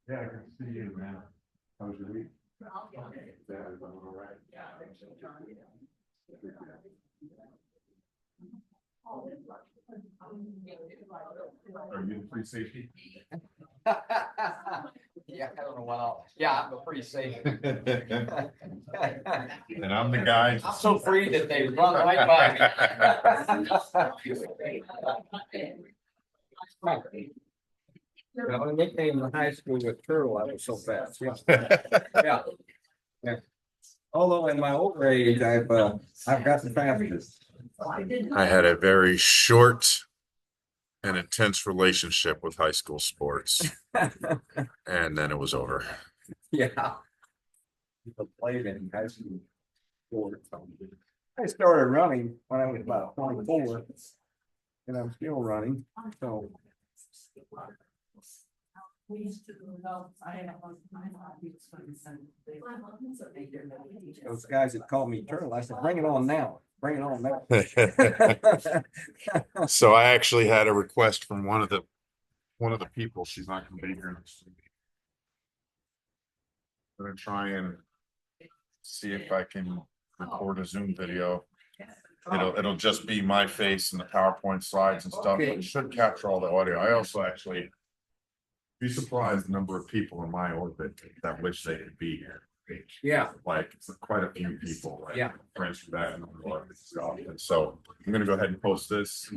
Yeah, I can see you, man. How was your week? Yeah, I'm all right. Are you in free safety? Yeah, I don't know what else. Yeah, I'm pretty safe. And I'm the guy. I'm so free that they run right by me. The nickname in high school with Turtle, I was so fast. Yeah. Yeah. Although in my older age, I've got the fastest. I had a very short and intense relationship with high school sports, and then it was over. Yeah. People played in high school sports. I started running when I was about 24, and I'm still running. So. Those guys that called me Turtle, I said, bring it on now. Bring it on now. So I actually had a request from one of the people. She's not going to be here. I'm going to try and see if I can record a Zoom video. It'll just be my face and the PowerPoint slides and stuff. But it should capture all the audio. I also actually be surprised the number of people in my orbit that wish they could be here. Yeah, like it's quite a few people. Like, yeah, friends from that and stuff. And so I'm going to go ahead and post this.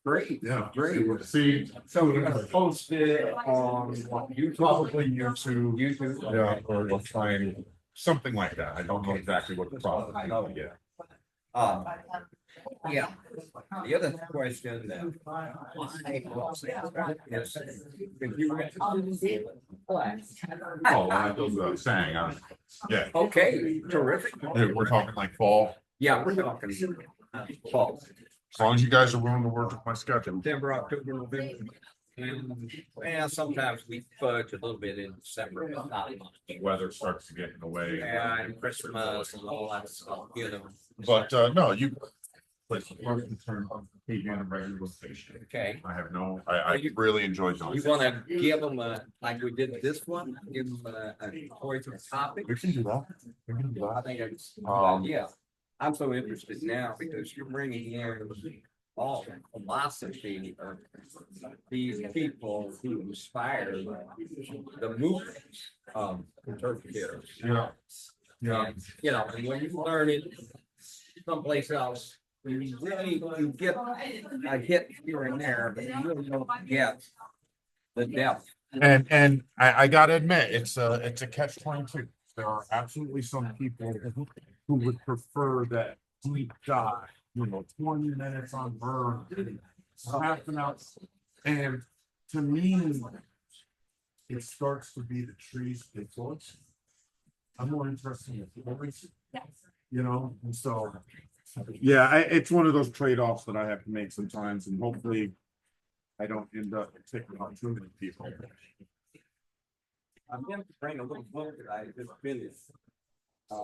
Great. Yeah, great. We'll see. So we're gonna post it on what, YouTube? Probably YouTube. YouTube. Yeah, or we'll try and something like that. I don't know exactly what the problem is yet. Yeah. The other question that is, if you were Oh, that goes without saying. Yeah. okay, terrific. We're talking like fall. Yeah, we're talking fall. As long as you guys are willing to work with my schedule. September, October, November. And well, sometimes we fudge a little bit in December, but not much. Weather starts to get in the way. Yeah, and Christmas and all that stuff, you know. But no, you turn on TV on a regular station. Okay. I have no. I really enjoyed doing. You want to give them a, like we did this one, give them a choice of topic? We can do that. We can do I that. think it's, yeah. I'm so interested now because you're bringing in all philosophy of these people who inspire the movement of turkey care. Yeah. Yeah. And, you know, and when you learn it someplace else, you really you get a hit here and there, but you really don't get the depth. And I gotta admit, it's a catch-22. There are absolutely some people who would prefer that deep dive, 20 minutes on bird, half an hour. And to me, it starts to be the trees influence. I'm more interested in the stories, and so yeah, it's one of those trade-offs that I have to make sometimes, and hopefully I don't end up taking on too many people. I'm going to bring a little book that I just finished. It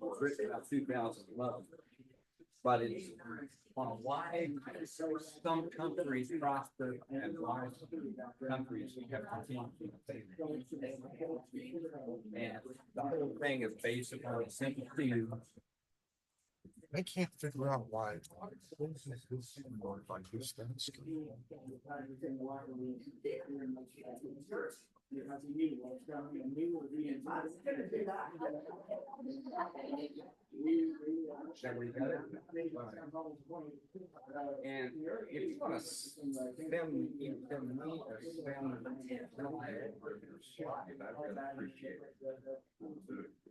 was written about 2011, but it's on why some countries prosper and why countries have continued to fail. And the whole thing is based upon a simple thing. I can't figure out why. And if you want to send me or I'd appreciate it.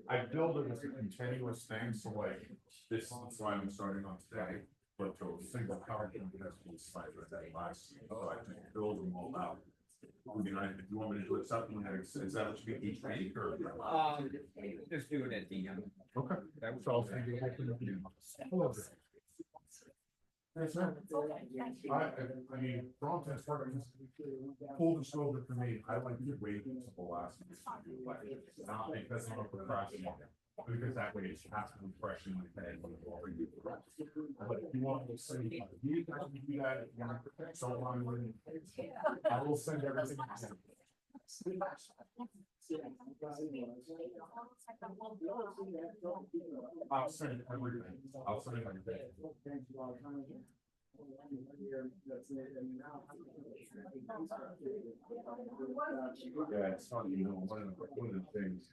I build it as a continuous thing, so like this is why I'm starting on today. But to a single power can has to be side with that last, so I can build them all out. I mean, if you want me to do it something, is that what you get each week or? Just do it at the end. Okay. That was So all. I mean, for all intents and purposes, full disclosure for me, I like to wait until the last minute to do it. Not because I'm a procrastinator, but because that way it has to be fresh in my head when it's already fresh. But if you want to send, you guys can do that, if you want to, so I will send everything. I'll send everything. I'll send everything. Yeah, it's funny, you know, one of the things,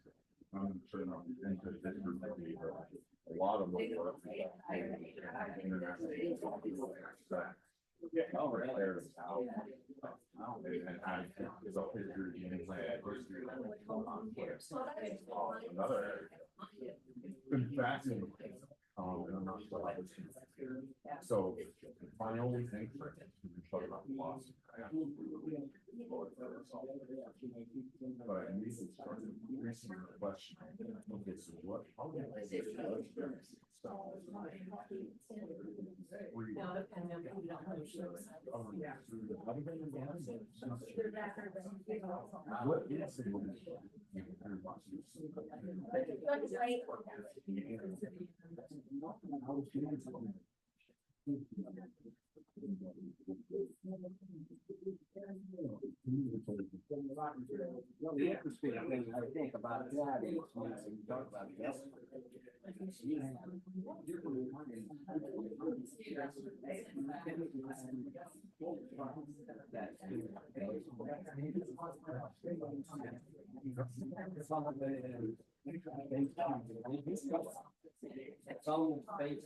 I'm sure not into this group, but a lot of them work. Oh, really? And I, it's all history, and it's like, another area. Been fascinating. And I'm not sure how this is. So my only thing for it is to talk about the loss. But I need to start increasing the question. Okay, so what? The interesting thing I think about that is when you talk about this. Some states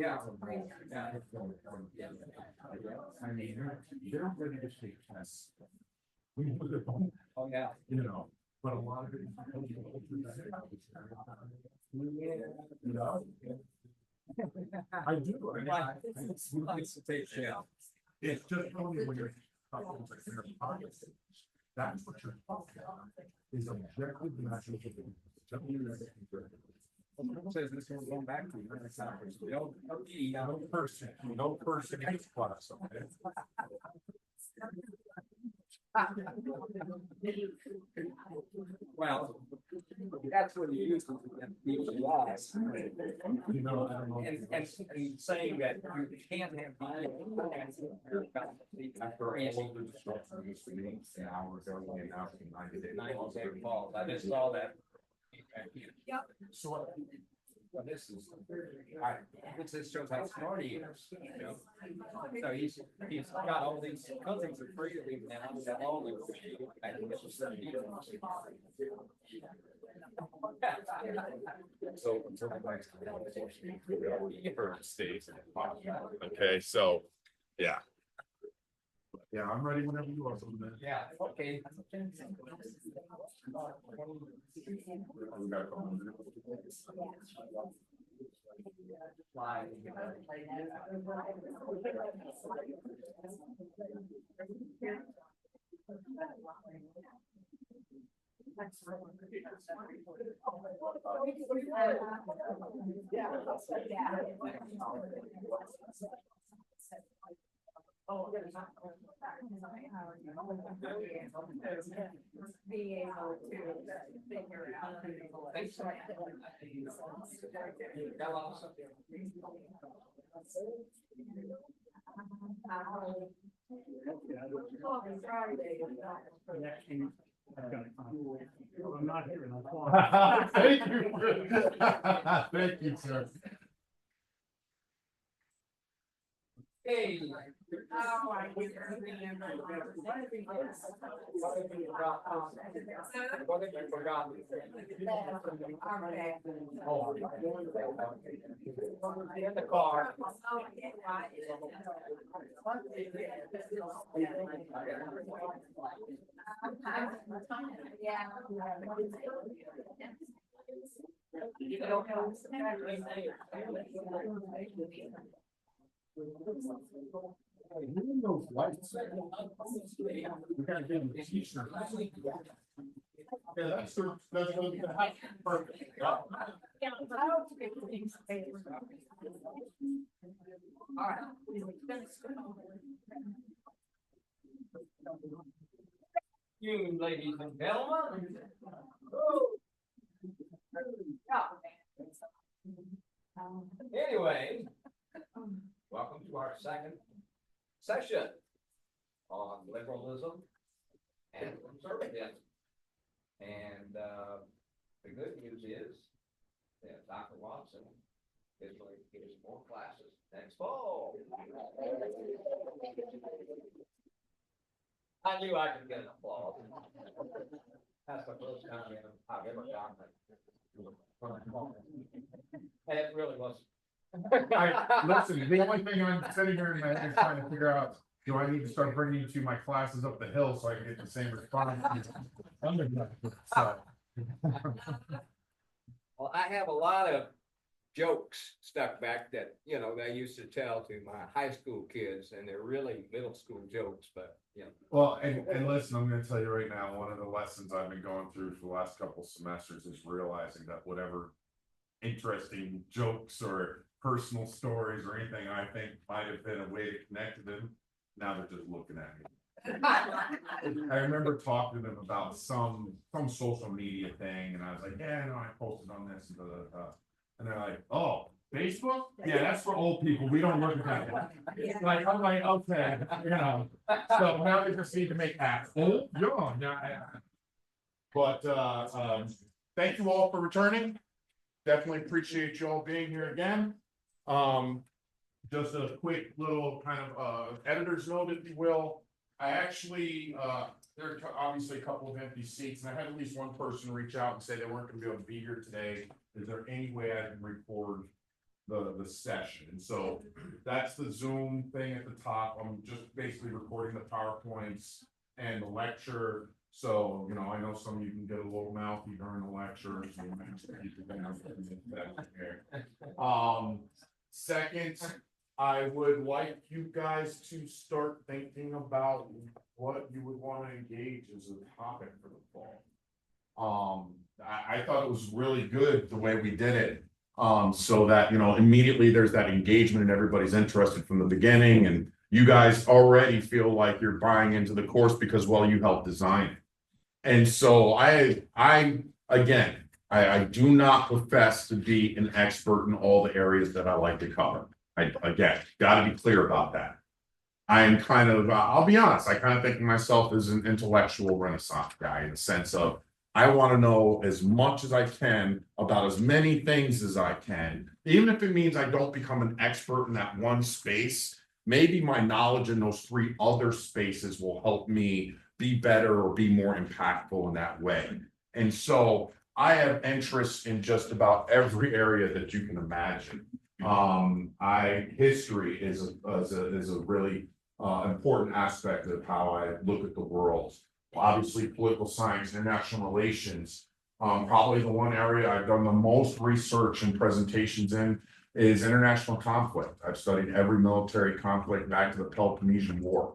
Yeah. I mean, they're ready to take tests. Oh, yeah. You know, but a lot of it. You know? I do. It's nice to take care. It's just only when you're talking like in your pocket. That's what you're talking about. Is objective measures Says this one's going back to you. no person gets class on it. Well, that's what you use to get people lost. You know, I don't know. And saying that you can't have. After all the destruction used to be an hour ago, and now it's 90 days. I just saw that. Yep. So. Well, this just shows how smart he is, you know. So he's got all these cousins are free to leave now. He's got all the. So until the next stays. Okay, so yeah. Yeah, I'm ready whenever you are. Yeah, okay. We got a couple minutes. Being able to figure out. I'm not here. Thank you. Thank you, sir. Hey. In the car. Those lights. We gotta get them a t-shirt. Yeah, that's perfect. You ladies and gentlemen. Anyway, welcome to our second session on liberalism and conservatism. And the good news is that Dr. Watson is going to give us more classes next fall. I knew I could get an applause. That's the first time I've ever gotten it. And it really was. Listen, the only thing I'm sitting here in my head is trying to figure out, do I need to start bringing you to my classes up the hill so I can get the same response? So. Well, I have a lot of jokes stuck back that, you know, I used to tell to my high school kids, and they're really middle school jokes, but, you know. Well, and listen, I'm gonna tell you right now, one of the lessons I've been going through for the last couple semesters is realizing that whatever interesting jokes or personal stories or anything I think might have been a way to connect to them, now they're just looking at me. I remember talking to them about some social media thing, and I was like, yeah, no, I posted on this and and they're like, oh, Facebook? Yeah, that's for old people. We don't look at that. Like, I'm like, okay, you know. So now they just need to make apps. Oh, yeah. But thank you all for returning. Definitely appreciate you all being here again. Just a quick little kind of editor's note, if you will. I actually there are obviously a couple of empty seats, and I had at least one person reach out and say they weren't going to be able to be here today. Is there any way I can record the session? And so that's the Zoom thing at the top. I'm just basically recording the PowerPoints and the lecture. So, you know, I know some of you can get a little mouthy during the lecture. Second, I would like you guys to start thinking about what you would want to engage as a topic for the fall. I thought it was really good the way we did it. So that, you know, immediately there's that engagement and everybody's interested from the beginning, and you guys already feel like you're buying into the course because, well, you helped design it. And so I do not profess to be an expert in all the areas that I like to cover. Again, got to be clear about that. I am kind of, I'll be honest, I kind of think of myself as an intellectual Renaissance guy in the sense of I want to know as much as I can about as many things as I can, even if it means I don't become an expert in that one space. Maybe my knowledge in those 3 other spaces will help me be better or be more impactful in that way. And so I have interests in just about every area that you can imagine. History is a really important aspect of how I look at the world. Obviously, political science, international relations. Probably the one area I've done the most research and presentations in is international conflict. I've studied every military conflict back to the Peloponnesian War.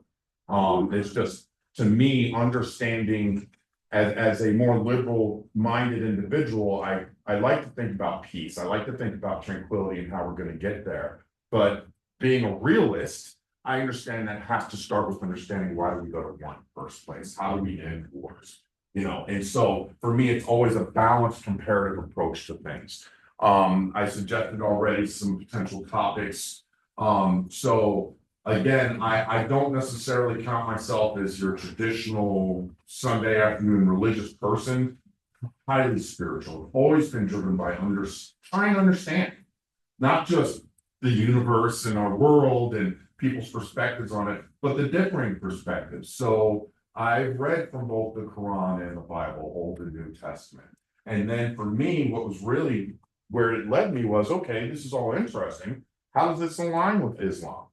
It's just, to me, understanding as a more liberal minded individual, I like to think about peace. I like to think about tranquility and how we're going to get there. But being a realist, I understand that has to start with understanding why do we go to war in the first place? How do we end wars? You know, and so for me, it's always a balanced comparative approach to things. I suggested already some potential topics. So again, I don't necessarily count myself as your traditional Sunday afternoon religious person. Highly spiritual, always been driven by trying to understand, not just the universe and our world and people's perspectives on it, but the differing perspectives. So I've read from both the Quran and the Bible, Old and New Testament. And then for me, what was really where it led me was, okay, this is all interesting. How does this align with Islam?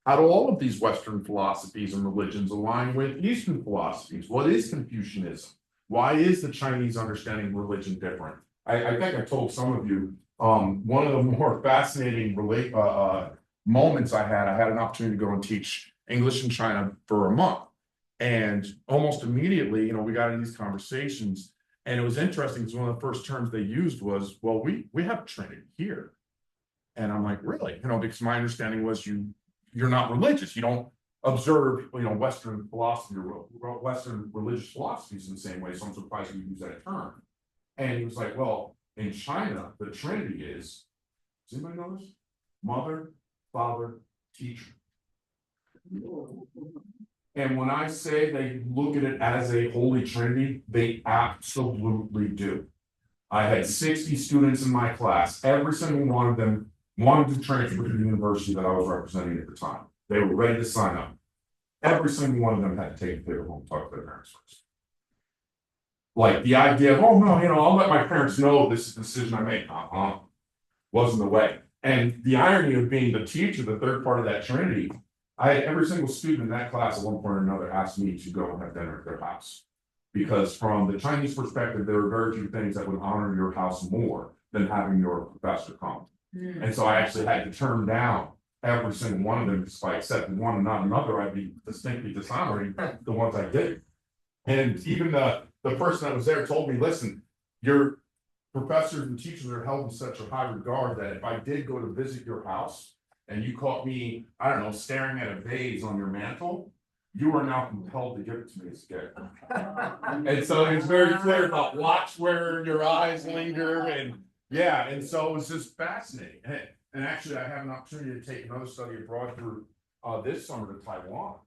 How do all of these Western philosophies and religions align with Eastern philosophies? What is Confucianism? Why is the Chinese understanding of religion different? I think I told some of you, one of the more fascinating moments I had an opportunity to go and teach English in China for a month. And almost immediately, you know, we got into these conversations, and it was interesting because one of the first terms they used was, well, we have Trinity here. And I'm like, really? You know, because my understanding was you're not religious. You don't observe, you know, Western philosophy or Western religious philosophies in the same way. So I'm surprised you use that term. And he was like, well, in China, the Trinity is, does anybody know this? Mother, Father, Teacher. And when I say they look at it as a holy trinity, they absolutely do. I had 60 students in my class. Every single one of them wanted to transfer to the university that I was representing at the time. They were ready to sign up. Every single one of them had to take a paper home and talk to their parents first. Like the idea of, oh no, you know, I'll let my parents know this is the decision I make. Wasn't the way. And the irony of being the teacher, the third part of that trinity, I had every single student in that class at one point or another asked me to go and have dinner at their house. Because from the Chinese perspective, there are very few things that would honor your house more than having your professor come. And so I actually had to turn down every single one of them, because if I accepted one and not another, I'd be distinctly dishonoring the ones I did. And even the person that was there told me, listen, your professors and teachers are held in such a high regard that if I did go to visit your house and you caught me, I don't know, staring at a vase on your mantle, you are now compelled to give it to me as a gift. And so it's very clear about watch where your eyes linger, and yeah, and so it was just fascinating. And actually, I have an opportunity to take another study abroad through this summer to Taiwan.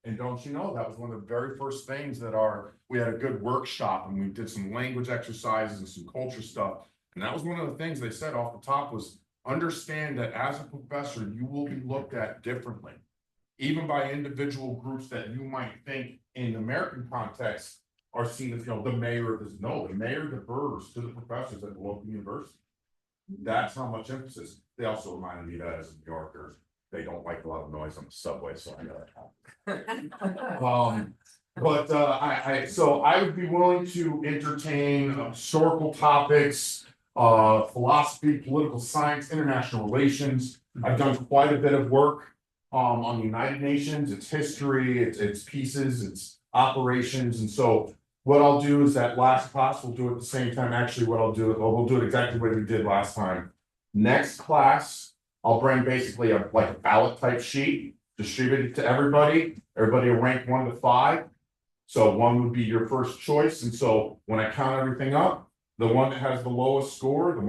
And don't you know, that was one of the very first things that we had a good workshop, and we did some language exercises and some culture stuff. And that was one of the things they said off the top was, understand that as a professor, you will be looked at differently, even by individual groups that you might think in the American context are seen as, you know, the mayor of this. No, the mayor defers to the professors at the local university. That's how much emphasis. They also reminded me that as a New Yorker, they don't like a lot of noise on the subway, so I know that. So I would be willing to entertain historical topics, philosophy, political science, international relations. I've done quite a bit of work on the United Nations, its history, its pieces, its operations. And so what I'll do is that last class, we'll do it at the same time. Actually, we'll do it exactly what we did last time. Next class, I'll bring basically a ballot type sheet, distribute it to everybody. Everybody will rank 1 to 5. So 1 would be your first choice. And so when I count everything up, the one that has the lowest score, the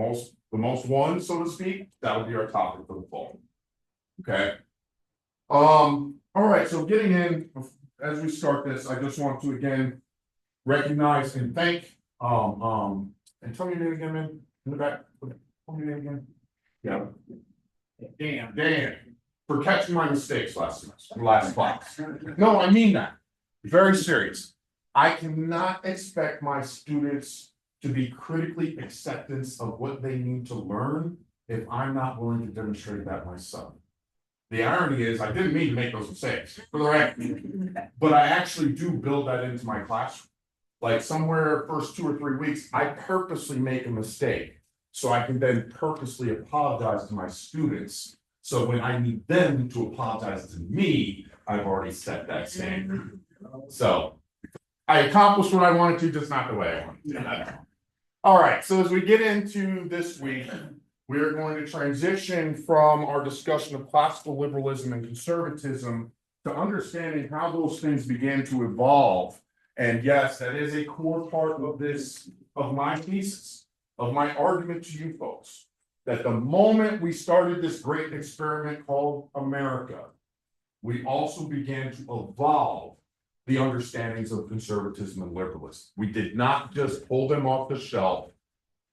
most ones, so to speak, that would be our topic for the fall. Okay. All right. So getting in, as we start this, I just want to again recognize and thank and tell me your name again, man. In the back. Tell me your name again. Yeah. Dan, for catching my mistakes last class. No, I mean that. Very serious. I cannot expect my students to be critically acceptance of what they need to learn if I'm not willing to demonstrate that myself. The irony is I didn't mean to make those mistakes, for the record, but I actually do build that into my classroom. Like somewhere first 2 or 3 weeks, I purposely make a mistake so I can then purposely apologize to my students. So when I need them to apologize to me, I've already set that standard. So I accomplished what I wanted to, just not the way I wanted to. All right, so as we get into this week, we are going to transition from our discussion of classical liberalism and conservatism to understanding how those things began to evolve. And yes, that is a core part of this, of my thesis, of my argument to you folks, that the moment we started this great experiment called America, we also began to evolve the understandings of conservatism and liberalism. We did not just pull them off the shelf,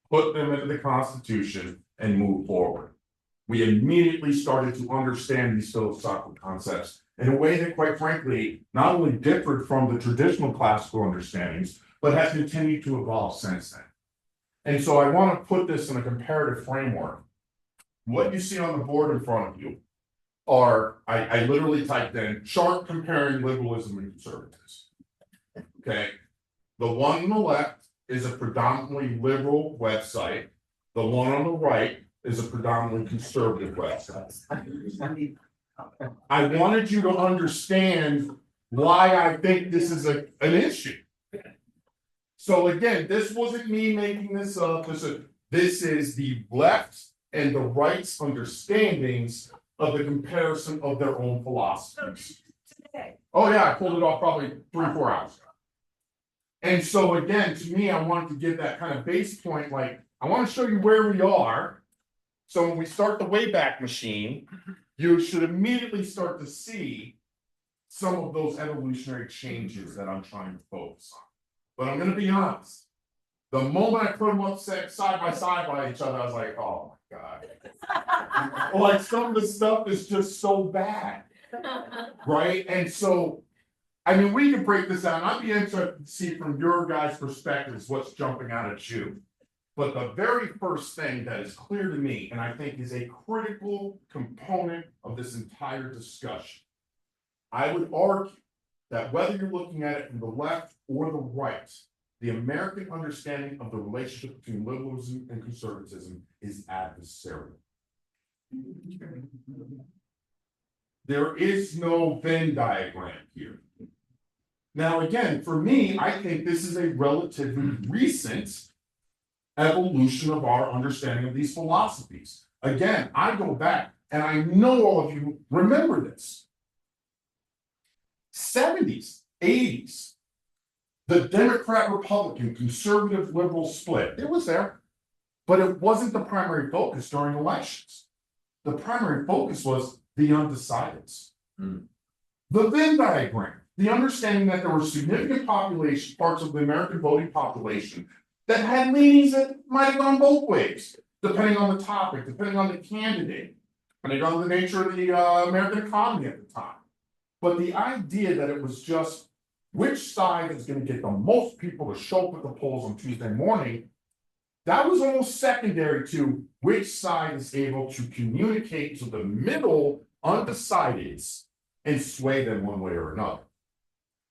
put them into the Constitution, and move forward. We immediately started to understand these philosophical concepts in a way that, quite frankly, not only differed from the traditional classical understandings, but has continued to evolve since then. And so I want to put this in a comparative framework. What you see on the board in front of you are, I literally typed in chart comparing liberalism and conservatism. Okay, the one on the left is a predominantly liberal website. The one on the right is a predominantly conservative website. I wanted you to understand why I think this is an issue. So again, this wasn't me making this up. This is the left and the right's understandings of the comparison of their own philosophies. Oh yeah, I pulled it off probably 3-4 hours ago. And so again, to me, I wanted to give that kind of base point, like, I want to show you where we are. So when we start the Wayback Machine, you should immediately start to see some of those evolutionary changes that I'm trying to focus on. But I'm going to be honest. The moment I put them up side by side by each other, I was like, oh my God. Like some of the stuff is just so bad. Right? And so, I mean, we can break this down. I'd be interested to see from your guys' perspectives what's jumping out at you. But the very first thing that is clear to me, and I think is a critical component of this entire discussion, I would argue that whether you're looking at it from the left or the right, the American understanding of the relationship between liberalism and conservatism is adversarial. There is no Venn diagram here. Now, again, for me, I think this is a relatively recent evolution of our understanding of these philosophies. Again, I go back, and I know all of you remember this. 70s, 80s, the Democrat-Republican, conservative-liberal split, it was there, but it wasn't the primary focus during elections. The primary focus was the undecideds. The Venn diagram, the understanding that there were significant population, parts of the American voting population that had leanings that might have gone both ways, depending on the topic, depending on the candidate, depending on the nature of the American economy at the time. But the idea that it was just which side is going to get the most people to show up at the polls on Tuesday morning, that was almost secondary to which side is able to communicate to the middle undecideds and sway them one way or another.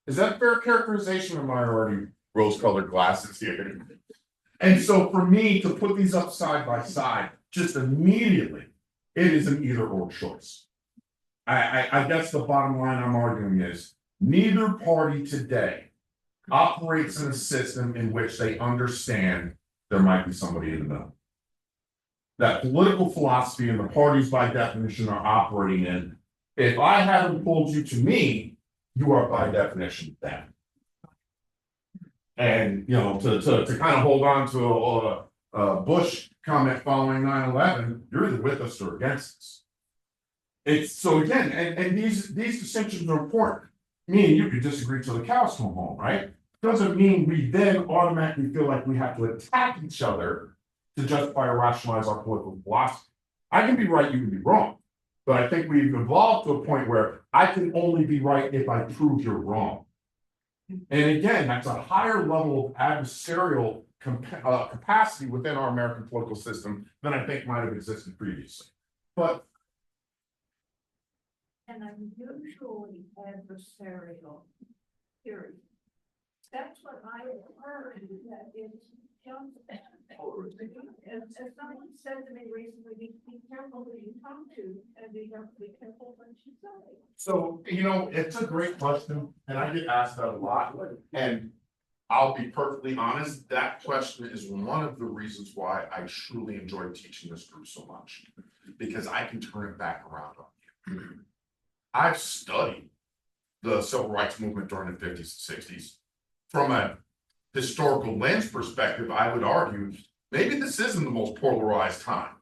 Is that a fair characterization, or am I already rose-colored glasses here? And so for me to put these up side by side, just immediately, it is an either-or choice. I guess the bottom line I'm arguing is neither party today operates in a system in which they understand there might be somebody in the middle. That political philosophy and the parties by definition are operating in, if I haven't pulled you to me, you are by definition them. And you know, to kind of hold on to a Bush comment following 9/11, you're either with us or against us. It's so again, and these distinctions are important. Me and you could disagree till the cows come home, right? Doesn't mean we then automatically feel like we have to attack each other to justify or rationalize our political philosophy. I can be right, you can be wrong. But I think we've evolved to a point where I can only be right if I prove you're wrong. And again, that's a higher level of adversarial capacity within our American political system than I think might have existed previously. But And unusually adversarial, period. That's what I have heard, that it's As someone said to me recently, be careful who you talk to, and be careful what you say. So, it's a great question, and I get asked that a lot, and I'll be perfectly honest, that question is one of the reasons why I truly enjoy teaching this group so much. Because I can turn it back around on you. I've studied the civil rights movement during the 50s and 60s. From a historical lens perspective, I would argue, maybe this isn't the most polarized time.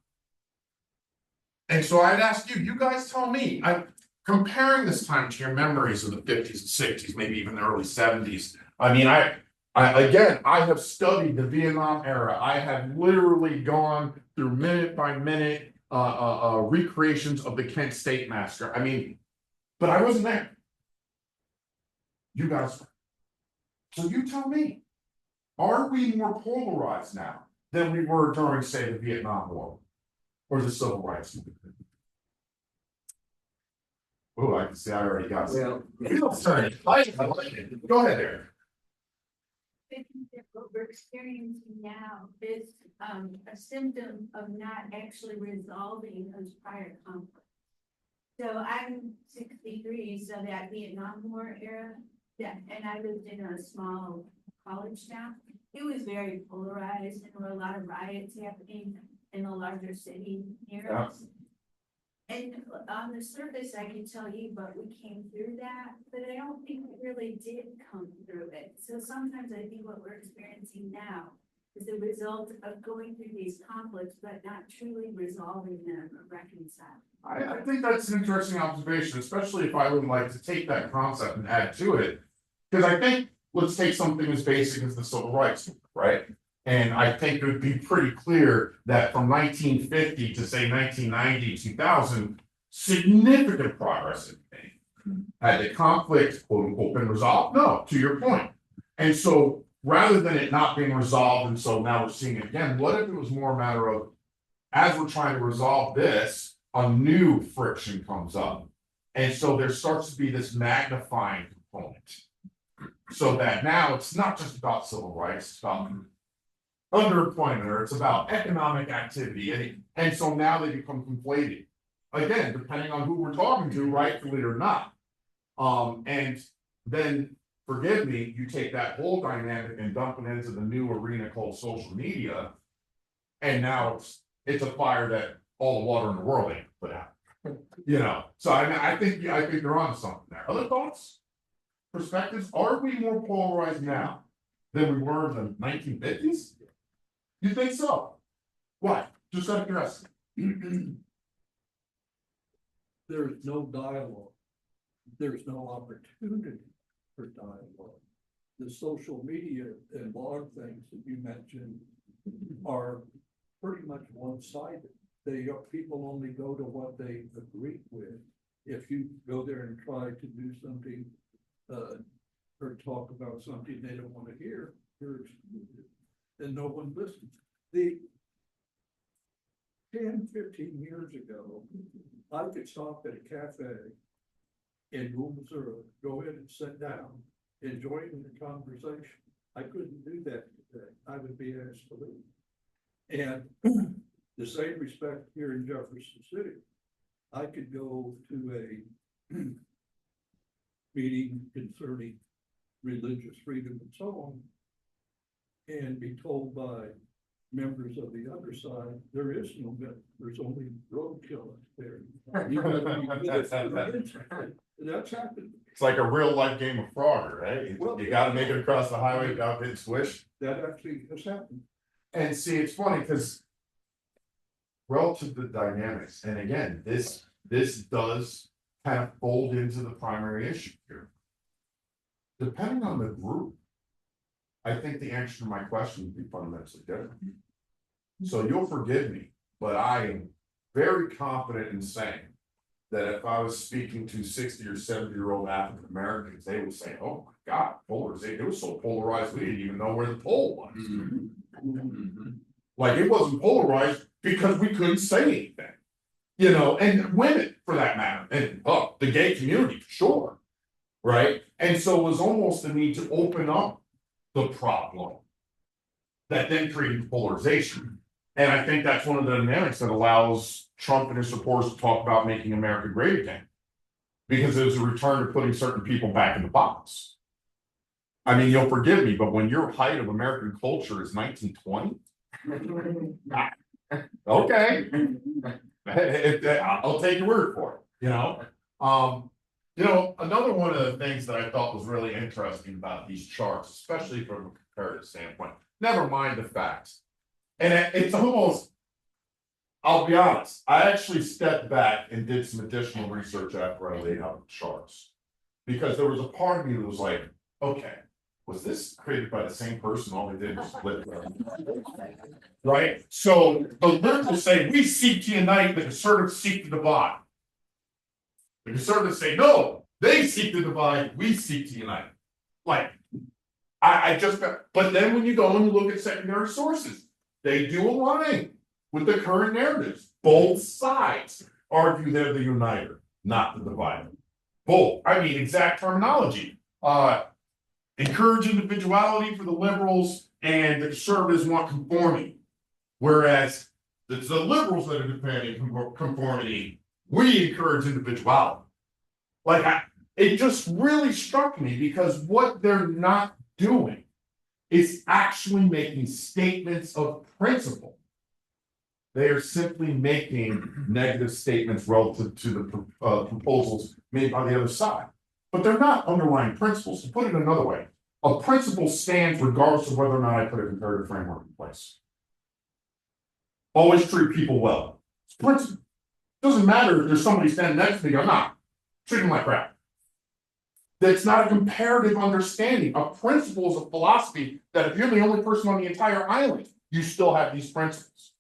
And so I'd ask you guys tell me, I'm comparing this time to your memories of the 50s and 60s, maybe even the early 70s. I mean, I have studied the Vietnam era. I have literally gone through minute by minute recreations of the Kent State Massacre. I mean, but I wasn't there. You guys. So you tell me, are we more polarized now than we were during, say, the Vietnam War or the Civil Rights Movement? Oh, I can see I already got some. Sorry. Go ahead there. I think that what we're experiencing now is a symptom of not actually resolving those prior conflicts. So I'm 63, so that Vietnam War era, and I lived in a small college town. It was very polarized, and there were a lot of riots happening in the larger city near us. And on the surface, I can tell you, but we came through that, but I don't think we really did come through it. So sometimes I think what we're experiencing now is the result of going through these conflicts, but not truly resolving them or reconciling. I think that's an interesting observation, especially if I would like to take that concept and add to it. Because I think, let's take something as basic as the civil rights movement, right? And I think it would be pretty clear that from 1950 to say 1990, 2000, significant progress had been made. Had the conflict, quote unquote, been resolved? No, to your point. And so rather than it not being resolved, and so now we're seeing it again, what if it was more a matter of, as we're trying to resolve this, a new friction comes up. And so there starts to be this magnifying component. So that now it's not just about civil rights, it's about underemployment, or it's about economic activity. And so now they become conflated. Again, depending on who we're talking to, rightfully or not. And then, forgive me, you take that whole dynamic and dump it into the new arena called social media. And now it's a fire that all the water in the world ain't put out. So I think you're onto something there. Other thoughts? Perspectives? Are we more polarized now than we were in the 1950s? You think so? Why? Just out of curiosity. There's no dialogue. There's no opportunity for dialogue. The social media and blog things that you mentioned are pretty much one-sided. People only go to what they agree with. If you go there and try to do something or talk about something they don't want to hear, you're excluded, and no one listens. 10, 15 years ago, I could stop at a cafe in Rule, Missouri, go in and sit down, and join in the conversation. I couldn't do that today. I would be asked to leave. And the same respect here in Jefferson City, I could go to a meeting concerning religious freedom and so on, and be told by members of the other side, there is no middle, there's only roadkill up there. That's happened. It's like a real life game of Frogger, right? Well, you got to make it across the highway without getting swished. That actually has happened. And see, it's funny because relative to the dynamics, and again, this does kind of fold into the primary issue here. Depending on the group, I think the answer to my question would be fundamentally different. So you'll forgive me, but I am very confident in saying that if I was speaking to 60 or 70-year-old African Americans, they would say, "Oh my God, polarization! It was so polarized, we didn't even know where the pole was." Mm-hmm. Like it wasn't polarized because we couldn't say anything, and women for that matter, and the gay community for sure, right? And so it was almost the need to open up the problem that then created polarization. And I think that's one of the dynamics that allows Trump and his supporters to talk about making America great again. Because it was a return to putting certain people back in the box. I mean, you'll forgive me, but when your height of American culture is 1920, okay, I'll take your word for it, you know? Another one of the things that I thought was really interesting about these charts, especially from a comparative standpoint, never mind the facts. And it's almost, I'll be honest, I actually stepped back and did some additional research after I laid out the charts. Because there was a part of me that was like, okay, was this created by the same person? All they did was flip it. Right? So the liberals say, we seek to unite, the conservatives seek to divide. The conservatives say, no, they seek to divide, we seek to unite. Like, but then when you go and you look at secondary sources, they do align with the current narratives. Both sides argue they're the uniter, not the divider. Both, exact terminology. Encourage individuality for the liberals, and the conservatives want conformity. Whereas it's the liberals that are defending conformity, we encourage individuality. It just really struck me because what they're not doing is actually making statements of principle. They are simply making negative statements relative to the proposals made by the other side. But they're not underlying principles. To put it another way, a principle stands regardless of whether or not I put a comparative framework in place. Always treat people well. It's principle. Doesn't matter if there's somebody standing next to me or not. Treat them like crap. That's not a comparative understanding. A principle is a philosophy that if you're the only person on the entire island, you still have these principles.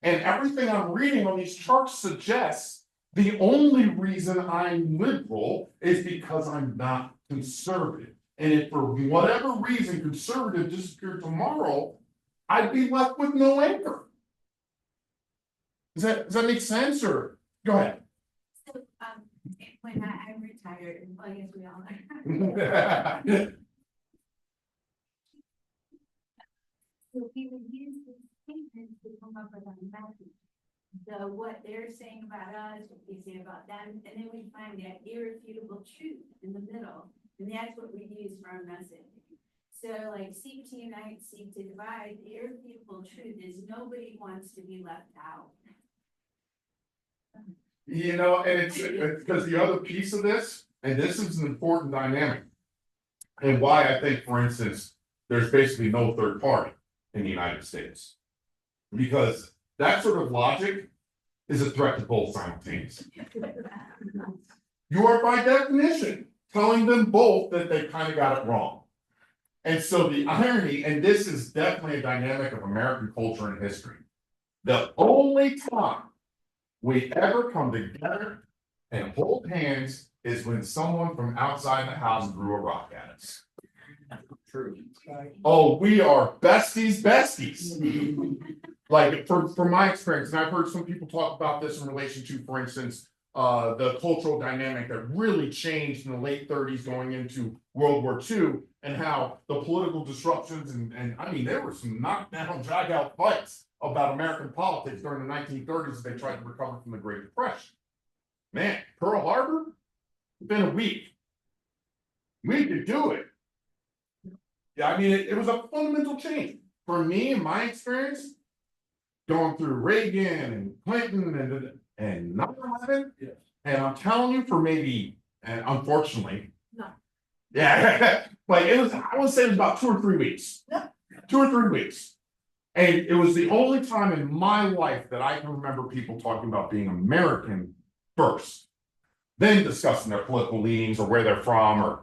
And everything I'm reading on these charts suggests the only reason I'm liberal is because I'm not conservative. And if for whatever reason conservative disappeared tomorrow, I'd be left with no anchor. Does that make sense? Or go ahead. So when I retired, well, I guess we all are. So we would use these statements to come up with our message. So what they're saying about us, what we say about them, and then we find that irrefutable truth in the middle. And that's what we use for our message. So like seek to unite, seek to divide, the irrefutable truth is nobody wants to be left out. And it's because the other piece of this, and this is an important dynamic, and why I think, for instance, there's basically no third party in the United States. Because that sort of logic is a threat to both simultaneously. You are by definition telling them both that they kind of got it wrong. And so the irony, and this is definitely a dynamic of American culture and history, the only time we ever come together and hold hands is when someone from outside the house threw a rock at us. True. Oh, we are besties. Like from my experience, and I've heard some people talk about this in relation to, for instance, the cultural dynamic that really changed in the late 30s going into World War II, and how the political disruptions and there were some knockdown, drag out fights about American politics during the 1930s as they tried to recover from the Great Depression. Man, Pearl Harbor, been a week. We could do it. Yeah, it was a fundamental change. For me, in my experience, going through Reagan and Clinton and 9/11, Yes. and I'm telling you, for maybe, and unfortunately, No. yeah, I would say it was about 2 or 3 weeks. 2 or 3 weeks. And it was the only time in my life that I can remember people talking about being American first, then discussing their political leanings or where they're from,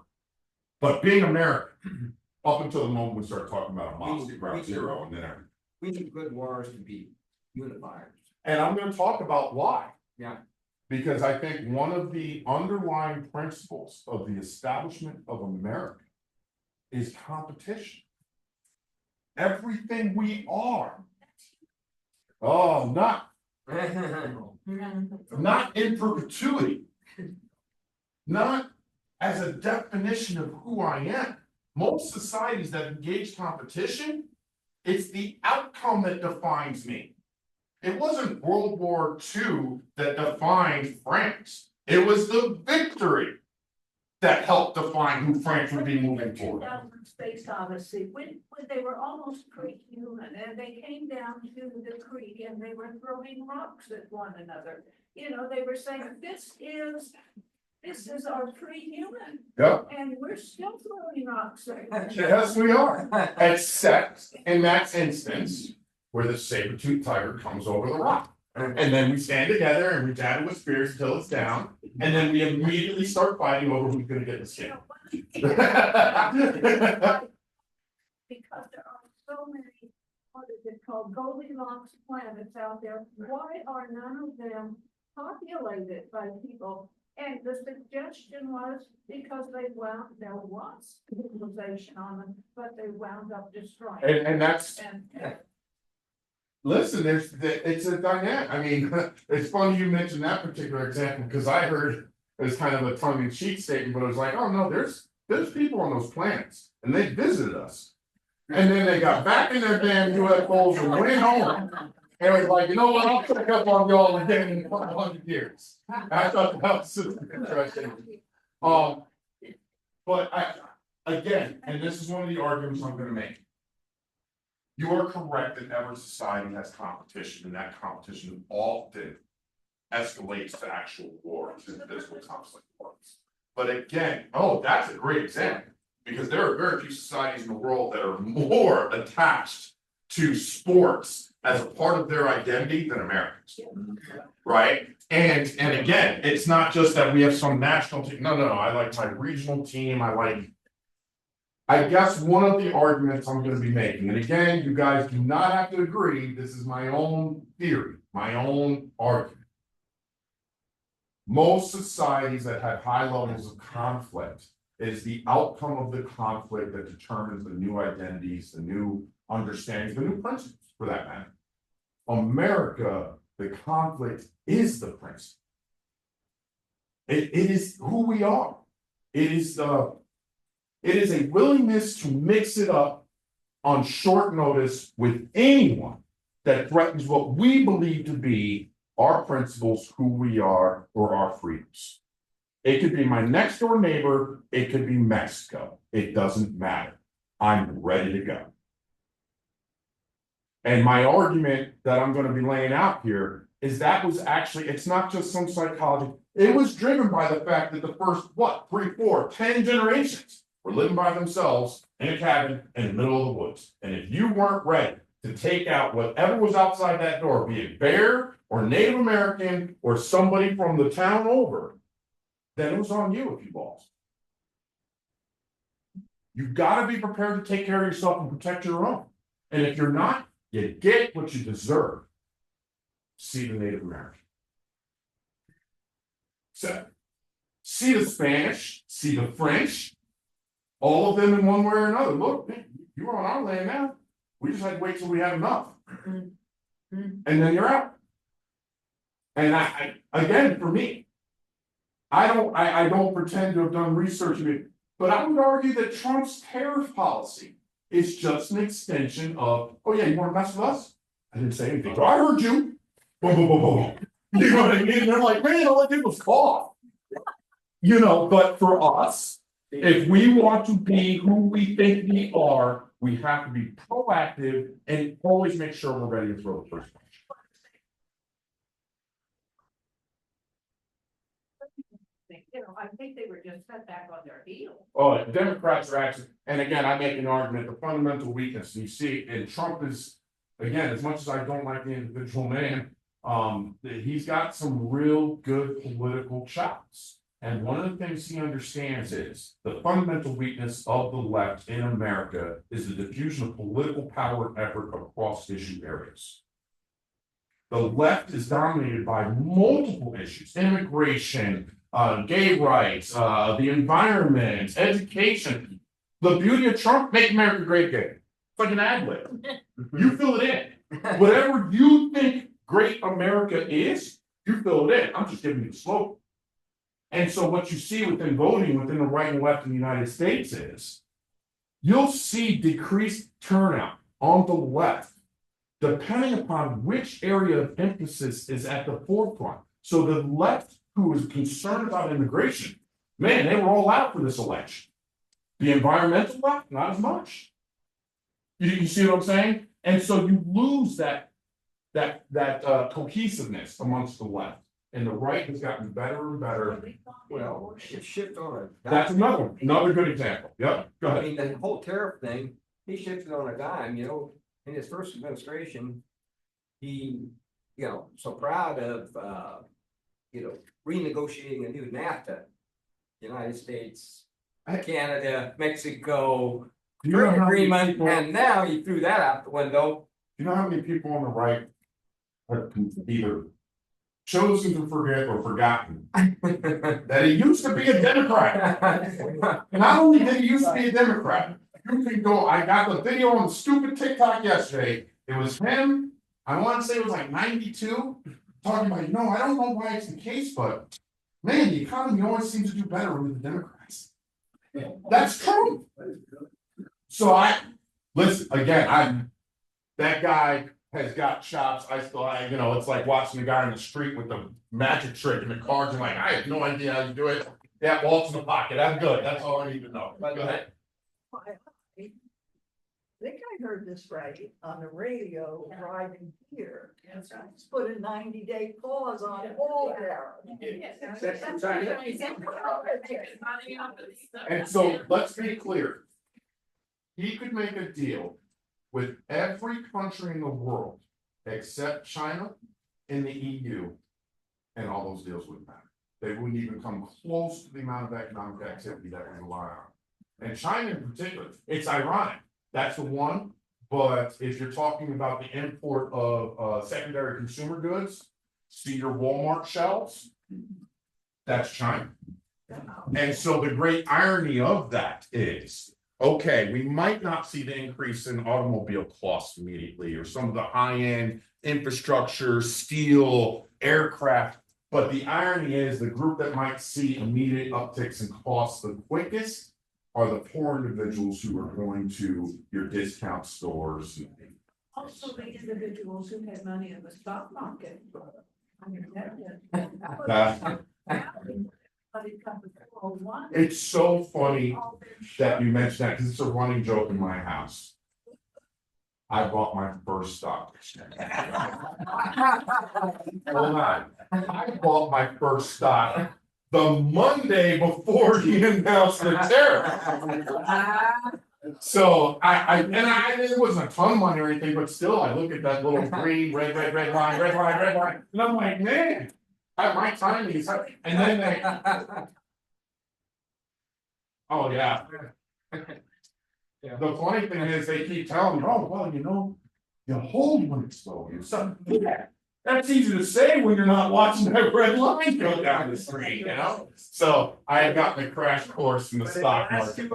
but being American up until the moment we started talking about Moscow Ground Zero and then everything. We need good wars to be unifiers. And I'm going to talk about why. Yeah. Because I think one of the underlying principles of the establishment of America is competition. Everything we are. Oh, not in perpetuity. Not as a definition of who I am. Most societies that engage competition It's the outcome that defines me. It wasn't World War II that defined France. It was the victory that helped define who France would be moving forward. 2000 Space Odyssey, when they were almost pre-human, and they came down to the creek and they were throwing rocks at one another. You know, they were saying, this is our pre-human, Yep. and we're still throwing rocks at. Yes, we are. Except in that instance where the saber-toothed tiger comes over the rock. And then we stand together and we jab it with spears until it's down. And then we immediately start fighting over who's gonna get the skin. Because there are so many, what is it called, Goldilocks planets out there, why are none of them populated by people? And the suggestion was because there was civilization on them, but they wound up destroying. And that's, And listen, it's a dynamic. I mean, it's funny you mentioned that particular example, because I heard it was kind of a tongue-in-cheek statement, but it was like, oh no, there's people on those planets and they visited us. And then they got back in their damn UFOs and went home. And it was like, you know what, I'll check up on y'all again in 100 years. I thought that was super interesting. But again, and this is one of the arguments I'm gonna make. You are correct that every society has competition, and that competition often escalates to actual wars and physical conflict wars. But again, that's a great example, because there are very few societies in the world that are more attached to sports as a part of their identity than Americans. Right? And again, it's not just that we have some national team. No, I like my regional team. I guess one of the arguments I'm gonna be making, and again, you guys do not have to agree, this is my own theory, my own argument. Most societies that have high levels of conflict, is the outcome of the conflict that determines the new identities, the new understandings, the new principles, for that matter. America, the conflict is the principle. It is who we are. It is a willingness to mix it up on short notice with anyone that threatens what we believe to be our principles, who we are, or our freedoms. It could be my next door neighbor, it could be Mexico. It doesn't matter. I'm ready to go. And my argument that I'm going to be laying out here is that was actually, it's not just some psychology. It was driven by the fact that the first, 3, 4, 10 generations were living by themselves in a cabin in the middle of the woods. And if you weren't ready to take out whatever was outside that door, be it bear or Native American or somebody from the town over, then it was on you if you lost. You've got to be prepared to take care of yourself and protect your own. And if you're not, you get what you deserve. See the Native American. So, see the Spanish, see the French, all of them in one way or another. Look, man, you're on our land now. We just had to wait till we had enough. And then you're out. And I again, for me, I don't pretend to have done research, but I would argue that Trump's tariff policy is just an extension of, oh yeah, you want to mess with us? I didn't say anything, but I heard you. Boom, boom, boom, boom. You know what I mean? They're like, man, all I did was cough. But for us, if we want to be who we think we are, we have to be proactive and always make sure we're ready to throw the first punch. I think they were just set back on their heels. Oh, Democrats are actually, and again, I make an argument, the fundamental weakness you see, and Trump is, again, as much as I don't like the individual man, he's got some real good political chops. And one of the things he understands is the fundamental weakness of the left in America is the diffusion of political power and effort across issue areas. The left is dominated by multiple issues: immigration, gay rights, the environment, education. The beauty of Trump, make America great again. It's like an ad lib. You fill it in. Whatever you think great America is, you fill it in. I'm just giving you the slogan. And so what you see within voting within the right and left in the United States is you'll see decreased turnout on the left, depending upon which area of emphasis is at the forefront. So the left, who was concerned about immigration, man, they were all out for this election. The environmental left, not as much. You see what I'm saying? And so you lose that cohesiveness amongst the left, and the right has gotten better and better. Well, it shifted on it. That's another good example. Yep, go I ahead. mean, the whole tariff thing, he shifted on a dime, you know, in his first administration. He, you know, so proud of, you know, renegotiating a new NAFTA. United States, Canada, Mexico, Do you know how many agreement, people- and now you threw that out the window. You know how many people on the right have either chosen to forget or forgotten that he used to be a Democrat? Not only did he used to be a Democrat, you can go, I got the video on the stupid TikTok yesterday. It was him, I want to say it was like 92, talking about, I don't know why it's the case, but man, the economy always seems to do better with the Democrats. That's true. So listen, again, that guy has got chops. It's like watching the guy in the street with the magic trick and the cards and like, I have no idea how you do it. Yeah, waltz in the pocket. That's good. That's all I need to know. Go ahead. I think I heard this right on the radio driving here. It's put a 90-day pause on all there. And so let's be clear. He could make a deal with every country in the world except China and the EU, and all those deals wouldn't matter. They wouldn't even come close to the amount of economic activity that we rely on. And China in particular, it's ironic. That's the one, but if you're talking about the import of secondary consumer goods, see your Walmart shelves, that's China. And so the great irony of that is, okay, we might not see the increase in automobile costs immediately or some of the high-end infrastructure, steel, aircraft, but the irony is the group that might see immediate upticks in costs the quickest are the poor individuals who are going to your discount stores. Also the individuals who had money in the stock market. It's so funny that you mentioned that because it's a running joke in my house. I bought my first stock. Hold on. I bought my first stock the Monday before he announced the tariff. So it wasn't a ton of money or anything, but still I look at that little green, red line, and I'm like, man, my timing is, and then they, oh yeah. The funny thing is they keep telling me, oh, well, you hold when it's slow. So, yeah, that's easy to say when you're not watching that red line go down the street, So I had gotten a crash course in the stock market.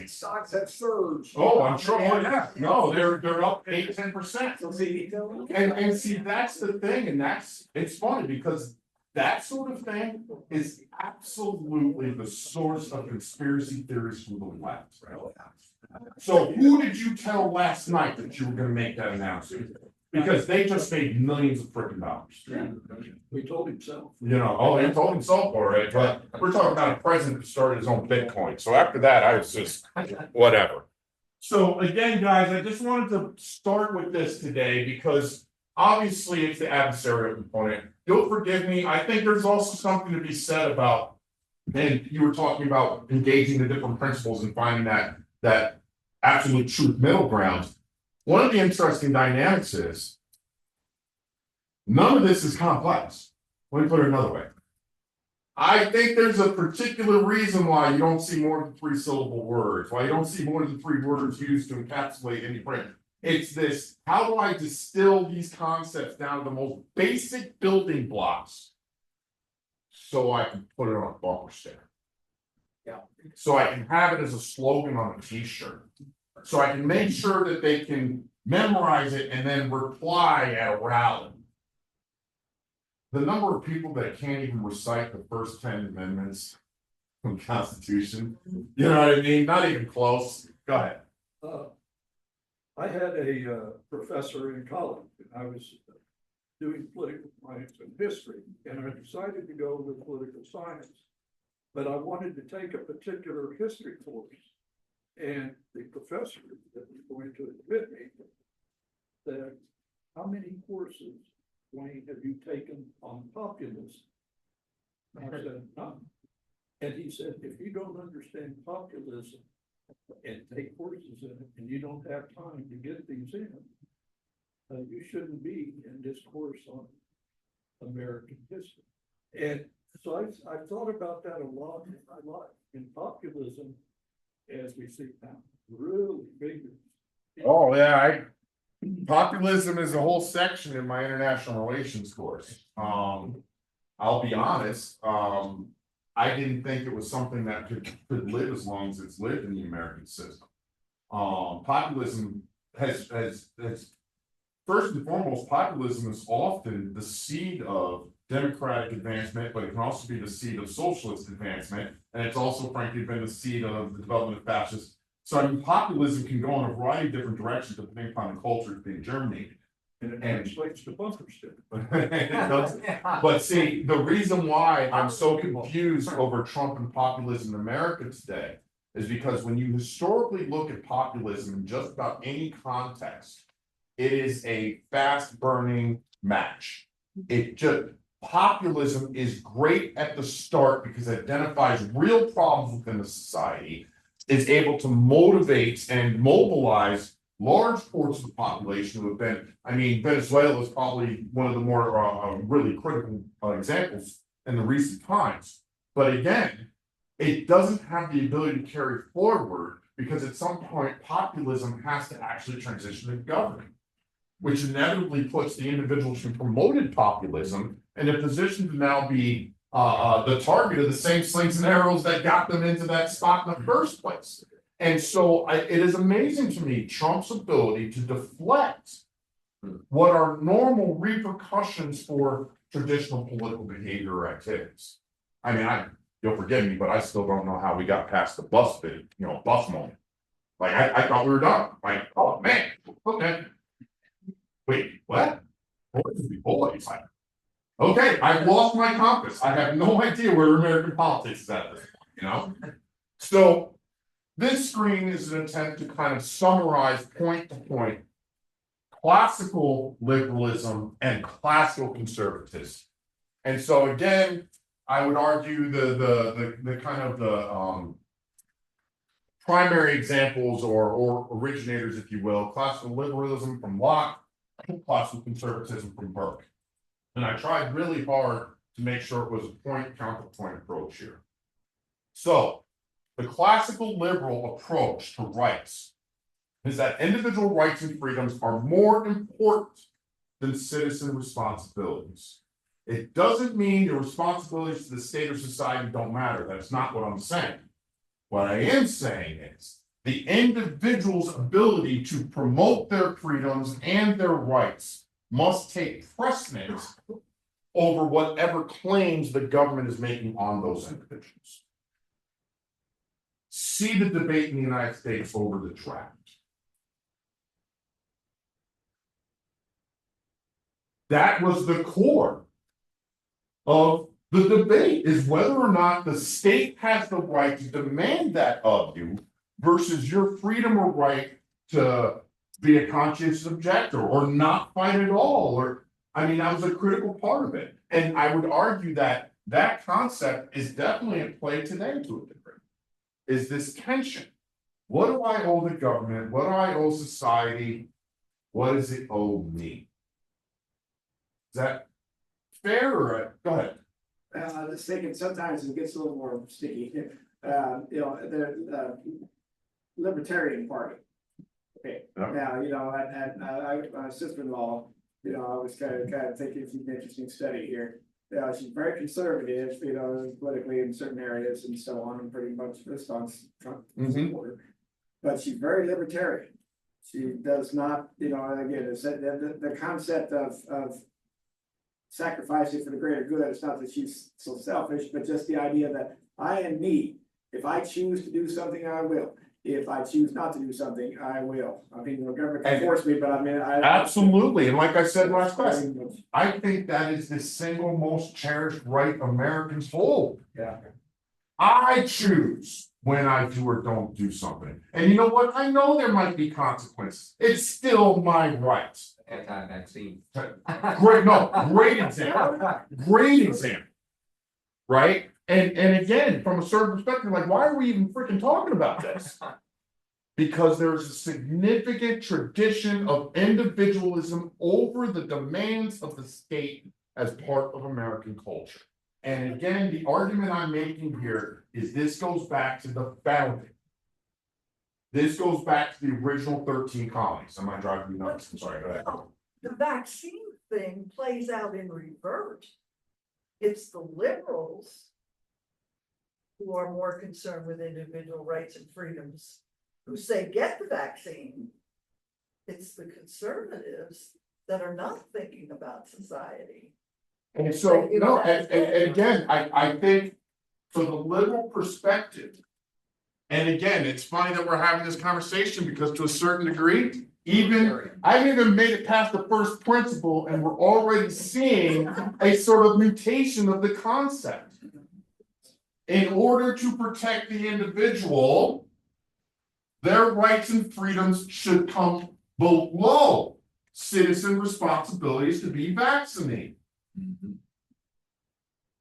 Stocks have surged. Oh, I'm sure. Oh, yeah. No, they're up 8-10%. And see, that's the thing, and it's funny because that sort of thing is absolutely the source of conspiracy theories from the left. So who did you tell last night that you were gonna make that announcement? Because they just made millions of freaking dollars. We told himself. He told himself, all right, but we're talking about a president who started his own Bitcoin. So after that, I was just whatever. So again, guys, I just wanted to start with this today because obviously it's the adversarial component. You'll forgive me. I think there's also something to be said about, and you were talking about engaging the different principles and finding that absolute truth middle ground. One of the interesting dynamics is none of this is complex. Let me put it another way. I think there's a particular reason why you don't see more than 3-syllable words, why you don't see more than 3 words used to encapsulate any print. It's this, how do I distill these concepts down to the most basic building blocks so I can put it on a bumper sticker? Yeah. So I can have it as a slogan on a t-shirt. So I can make sure that they can memorize it and then reply at a rally. The number of people that can't even recite the first 10 amendments from the Constitution, you know what I mean? Not even close. Go ahead. I had a professor in college, and I was doing political science and history, and I decided to go with political science. But I wanted to take a particular history course. And the professor that was going to admit me said, how many courses, Wayne, have you taken on populism? And I said, none. And he said, if you don't understand populism and take courses in it, and you don't have time to get these in, you shouldn't be in this course on American history. And so I thought about that a lot in my life. In populism, as we see now, really big. Oh, yeah, populism is a whole section in my international relations course. I'll be honest, I didn't think it was something that could live as long as it's lived in the American system. Populism has first and foremost, populism is often the seed of democratic advancement, but it can also be the seed of socialist advancement. And it's also, frankly, been the seed of the development of fascists. So, I mean, populism can go in a variety of different directions depending upon the culture it's being germinated. And it translates to bumper sticker. But see, the reason why I'm so confused over Trump and populism in America today is because when you historically look at populism in just about any context, it is a fast burning match. Populism is great at the start because it identifies real problems within the society, is able to motivate and mobilize large portions of the population who have been, I mean, Venezuela is probably one of the more really critical examples in the recent times. But again, it doesn't have the ability to carry forward because at some point populism has to actually transition to government, which inevitably puts the individuals who promoted populism in a position to now be the target of the same slings and arrows that got them into that spot in the first place. And so it is amazing to me, Trump's ability to deflect what are normal repercussions for traditional political behavior or activities. I mean, you'll forgive me, but I still don't know how we got past the bus bit, bus moment. Like I thought we were done. Like, oh man, okay. Wait, what? Boys. Okay, I've lost my compass. I have no idea where American politics is at this point, So this screen is an attempt to kind of summarize point to point classical liberalism and classical conservatism. And so again, I would argue the kind of the primary examples or originators, if you will, classical liberalism from Locke, classical conservatism from Burke. And I tried really hard to make sure it was a point counterpoint approach here. So the classical liberal approach to rights is that individual rights and freedoms are more important than citizen responsibilities. It doesn't mean your responsibilities to the state or society don't matter. That's not what I'm saying. What I am saying is the individual's ability to promote their freedoms and their rights must take precedence over whatever claims the government is making on those individuals. See the debate in the United States over the draft. That was the core of the debate, is whether or not the state has the right to demand that of you versus your freedom or right to be a conscientious objector or not fight at all. Or, I mean, that was a critical part of it. And I would argue that that concept is definitely at play today to a degree, is this tension. What do I owe the government? What do I owe society? What does it owe me? Is that fair or go ahead? I was thinking sometimes it gets a little more sticky. The Libertarian Party. Okay, Yeah. now, my sister-in-law, I was kind of thinking it's an interesting study here. She's very conservative, politically in certain areas and so on, and pretty much this on Trump supporter. But she's very libertarian. She does not, again, it's the concept of sacrificing for the greater good. It's not that she's so selfish, but just the idea that I am me. If I choose to do something, I will. if I choose not to do something, I will. I mean, the government can force me, but I mean, I. Absolutely, and like I said last question, I think that is the single most cherished right Americans hold. Yeah. I choose when I do or don't do something. And you know what? I know there might be consequences. It's still my right. Anti-vaccine. Great example. Great example. Right? And again, from a certain perspective, like, why are we even freaking talking about this? Because there's a significant tradition of individualism over the demands of the state as part of American culture. And again, the argument I'm making here is this goes back to the founding. This goes back to the original 13 colonies. Am I driving you nuts? I'm sorry, go ahead. The vaccine thing plays out in reverse. It's the liberals who are more concerned with individual rights and freedoms, who say get the vaccine. It's the conservatives that are not thinking about society. And so, no, and again, I think from the liberal perspective, and again, it's funny that we're having this conversation because to a certain degree, I haven't even made it past the first principle and we're already seeing a sort of mutation of the concept. In order to protect the individual, their rights and freedoms should come below citizen responsibilities to be vaccinated.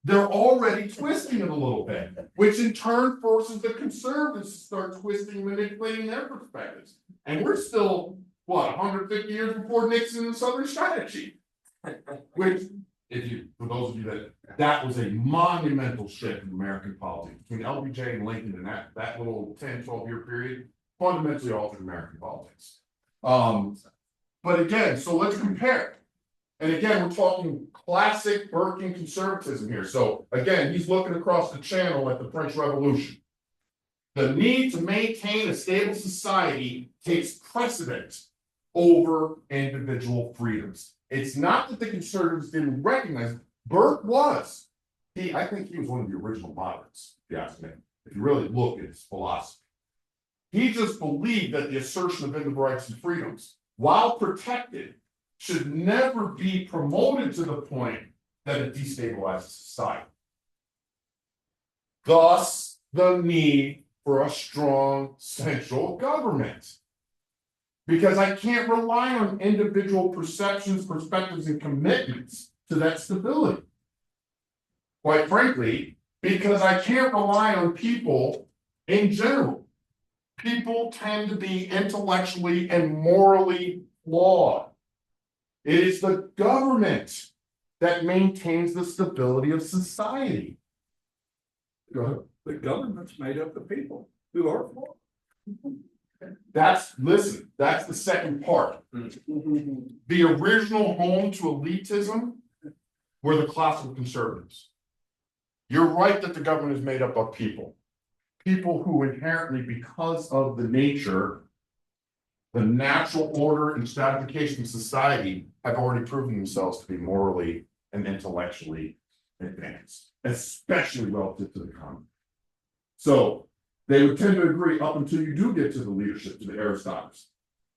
They're already twisting it a little bit, which in turn forces the conservatives to start twisting, manipulating their perspectives. And we're still, what, 150 years before Nixon and Southern Strategy? Which, for those of you that was a monumental shift in American politics between LBJ and Lincoln, and that little 10, 12-year period fundamentally altered American politics. But again, so let's compare. And again, we're talking classic Burkean conservatism here. So again, he's looking across the channel at the French Revolution. The need to maintain a stable society takes precedence over individual freedoms. It's not that the conservatives didn't recognize it. Burke was. I think he was one of the original moderates, if you ask me, if you really look at his philosophy. He just believed that the assertion of individual rights and freedoms, while protected, should never be promoted to the point that it destabilizes society. Thus, the need for a strong central government. Because I can't rely on individual perceptions, perspectives, and commitments to that stability. Quite frankly, because I can't rely on people in general. People tend to be intellectually and morally flawed. It is the government that maintains the stability of society. Go ahead. The government's made up of people who are flawed. That's the second part. The original home to elitism were the classical conservatives. You're right that the government is made up of people. People who inherently, because of the nature, the natural order and stratification of society, have already proven themselves to be morally and intellectually advanced, especially relative to the common. So they would tend to agree up until you do get to the leadership, to the aristocracy.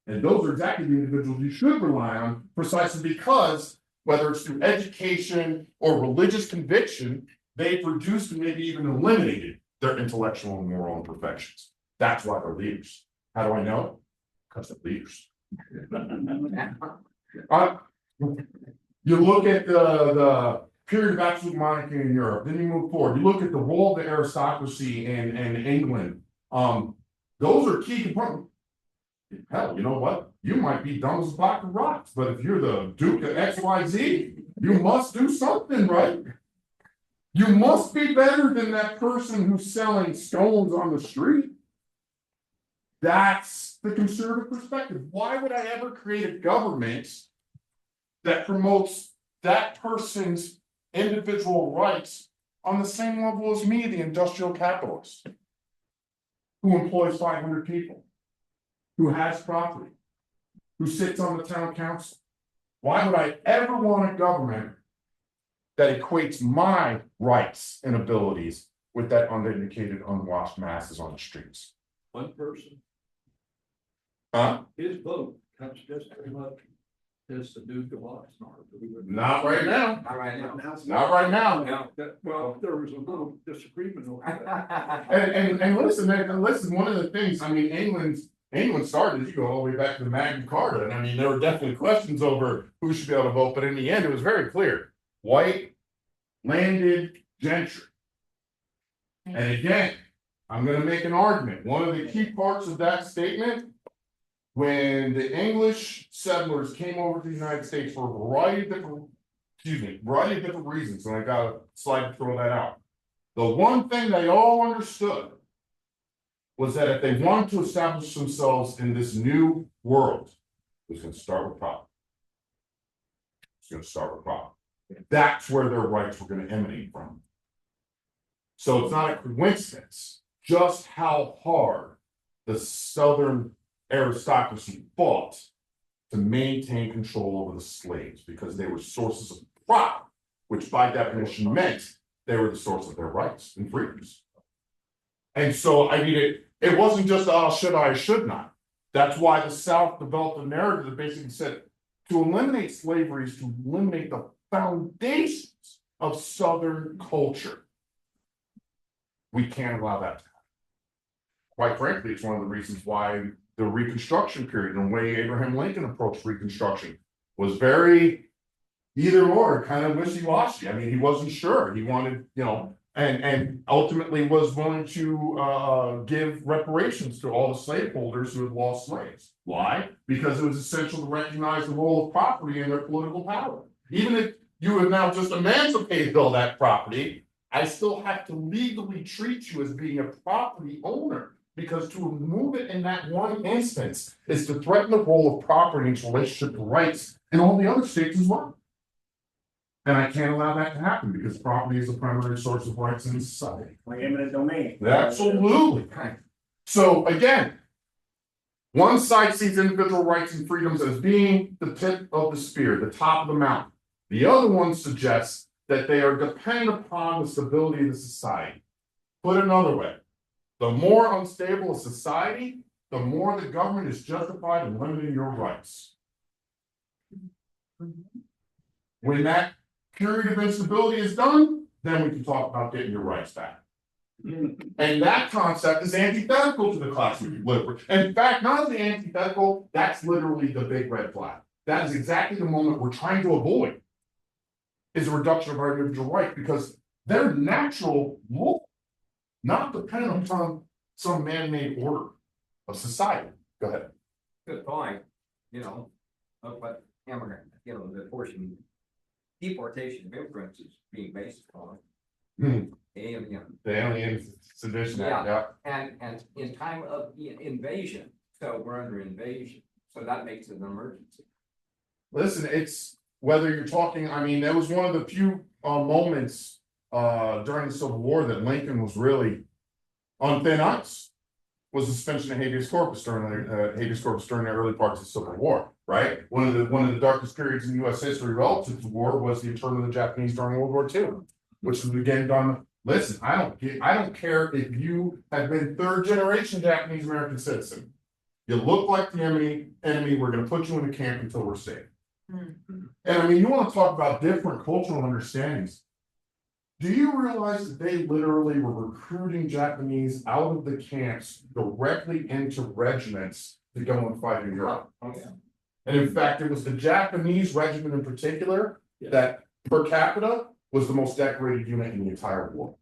And those are exactly the individuals you should rely on, precisely because whether it's through education or religious conviction, they've reduced and maybe even eliminated their intellectual and moral imperfections. That's why they're leaders. How do I know? Because they're leaders. You look at the period of absolute monarchy in Europe, then you move forward. You look at the role of the aristocracy in England. Those are key components. Hell, you know what? You might be dumb as a block of rocks, but if you're the Duke of XYZ, you must do something, right? You must be better than that person who's selling stones on the street. That's the conservative perspective. Why would I ever create a government that promotes that person's individual rights on the same level as me, the industrial capitalist, who employs 500 people, who has property, who sits on the town council? Why would I ever want a government that equates my rights and abilities with that uneducated, unwashed masses on the streets? one person, Huh? his vote counts just as much as the Duke of Oxnard. Not right now. All right, now. Not right now. No. Well, there was a little disagreement over that. And listen, man, and listen, one of the things, I mean, England started, you go all the way back to the Magna Carta, and I mean, there were definitely questions over who should be able to vote, but in the end, it was very clear. White, landed gentry. And again, I'm gonna make an argument. One of the key parts of that statement, when the English settlers came over to the United States for a variety of different reasons, and I got a slide to throw that out. The one thing they all understood was that if they wanted to establish themselves in this new world, it was going to start with property. It's going to start with property. That's where their rights were going to emanate from. So it's not a coincidence just how hard the Southern aristocracy fought to maintain control over the slaves, because they were sources of profit, which by definition meant they were the source of their rights and freedoms. And so, I mean, it wasn't just, oh, should I or should not. That's why the South developed a narrative that basically said to eliminate slavery is to eliminate the foundations of Southern culture. We can't allow that to happen. Quite frankly, it's one of the reasons why the Reconstruction period and the way Abraham Lincoln approached Reconstruction was very either or, kind of wishy-washy. I mean, he wasn't sure. He wanted, you know, and ultimately was willing to give reparations to all the slaveholders who had lost slaves. Why? Because it was essential to recognize the role of property in their political power. Even if you have now just emancipated all that property, I still have to legally treat you as being a property owner, because to remove it in that one instance is to threaten the role of property in its relationship to rights in all the other states as well. And I can't allow that to happen, because property is the primary source of rights in society. Like eminent domain. Absolutely. So again, one side sees individual rights and freedoms as being the tip of the spear, the top of the mountain. The other one suggests that they are dependent upon the stability of the society. Put another way, the more unstable a society, the more the government is justified in limiting your rights. When that period of instability is done, then we can talk about getting your rights back. And that concept is antithetical to the classic liberal. In fact, not only antithetical, that's literally the big red flag. That is exactly the moment we're trying to avoid, is a reduction of our individual right, because they're natural law, not dependent upon some man-made order of society. Go ahead. Good point, you know, but immigrant, you know, the portion, deportation of immigrants is being based on alien. The Alien Sedition Act, yeah. And in time of invasion, so we're under invasion, so that makes it an emergency. Listen, it's whether you're talking, I mean, that was one of the few moments during the Civil War that Lincoln was really on thin ice, was the suspension of habeas corpus during the early parts of the Civil War, right? One of the darkest periods in U.S. history relative to the war was the internment of the Japanese during World War II, which was again done. Listen, I don't care if you have been third generation Japanese American citizen. You look like the enemy. We're going to put you in a camp until we're safe. And I mean, you want to talk about different cultural understandings. Do you realize that they literally were recruiting Japanese out of the camps directly into regiments to go and fight in Europe? Okay. And in fact, it was the Japanese regiment in particular that per capita was the most decorated unit in the entire war.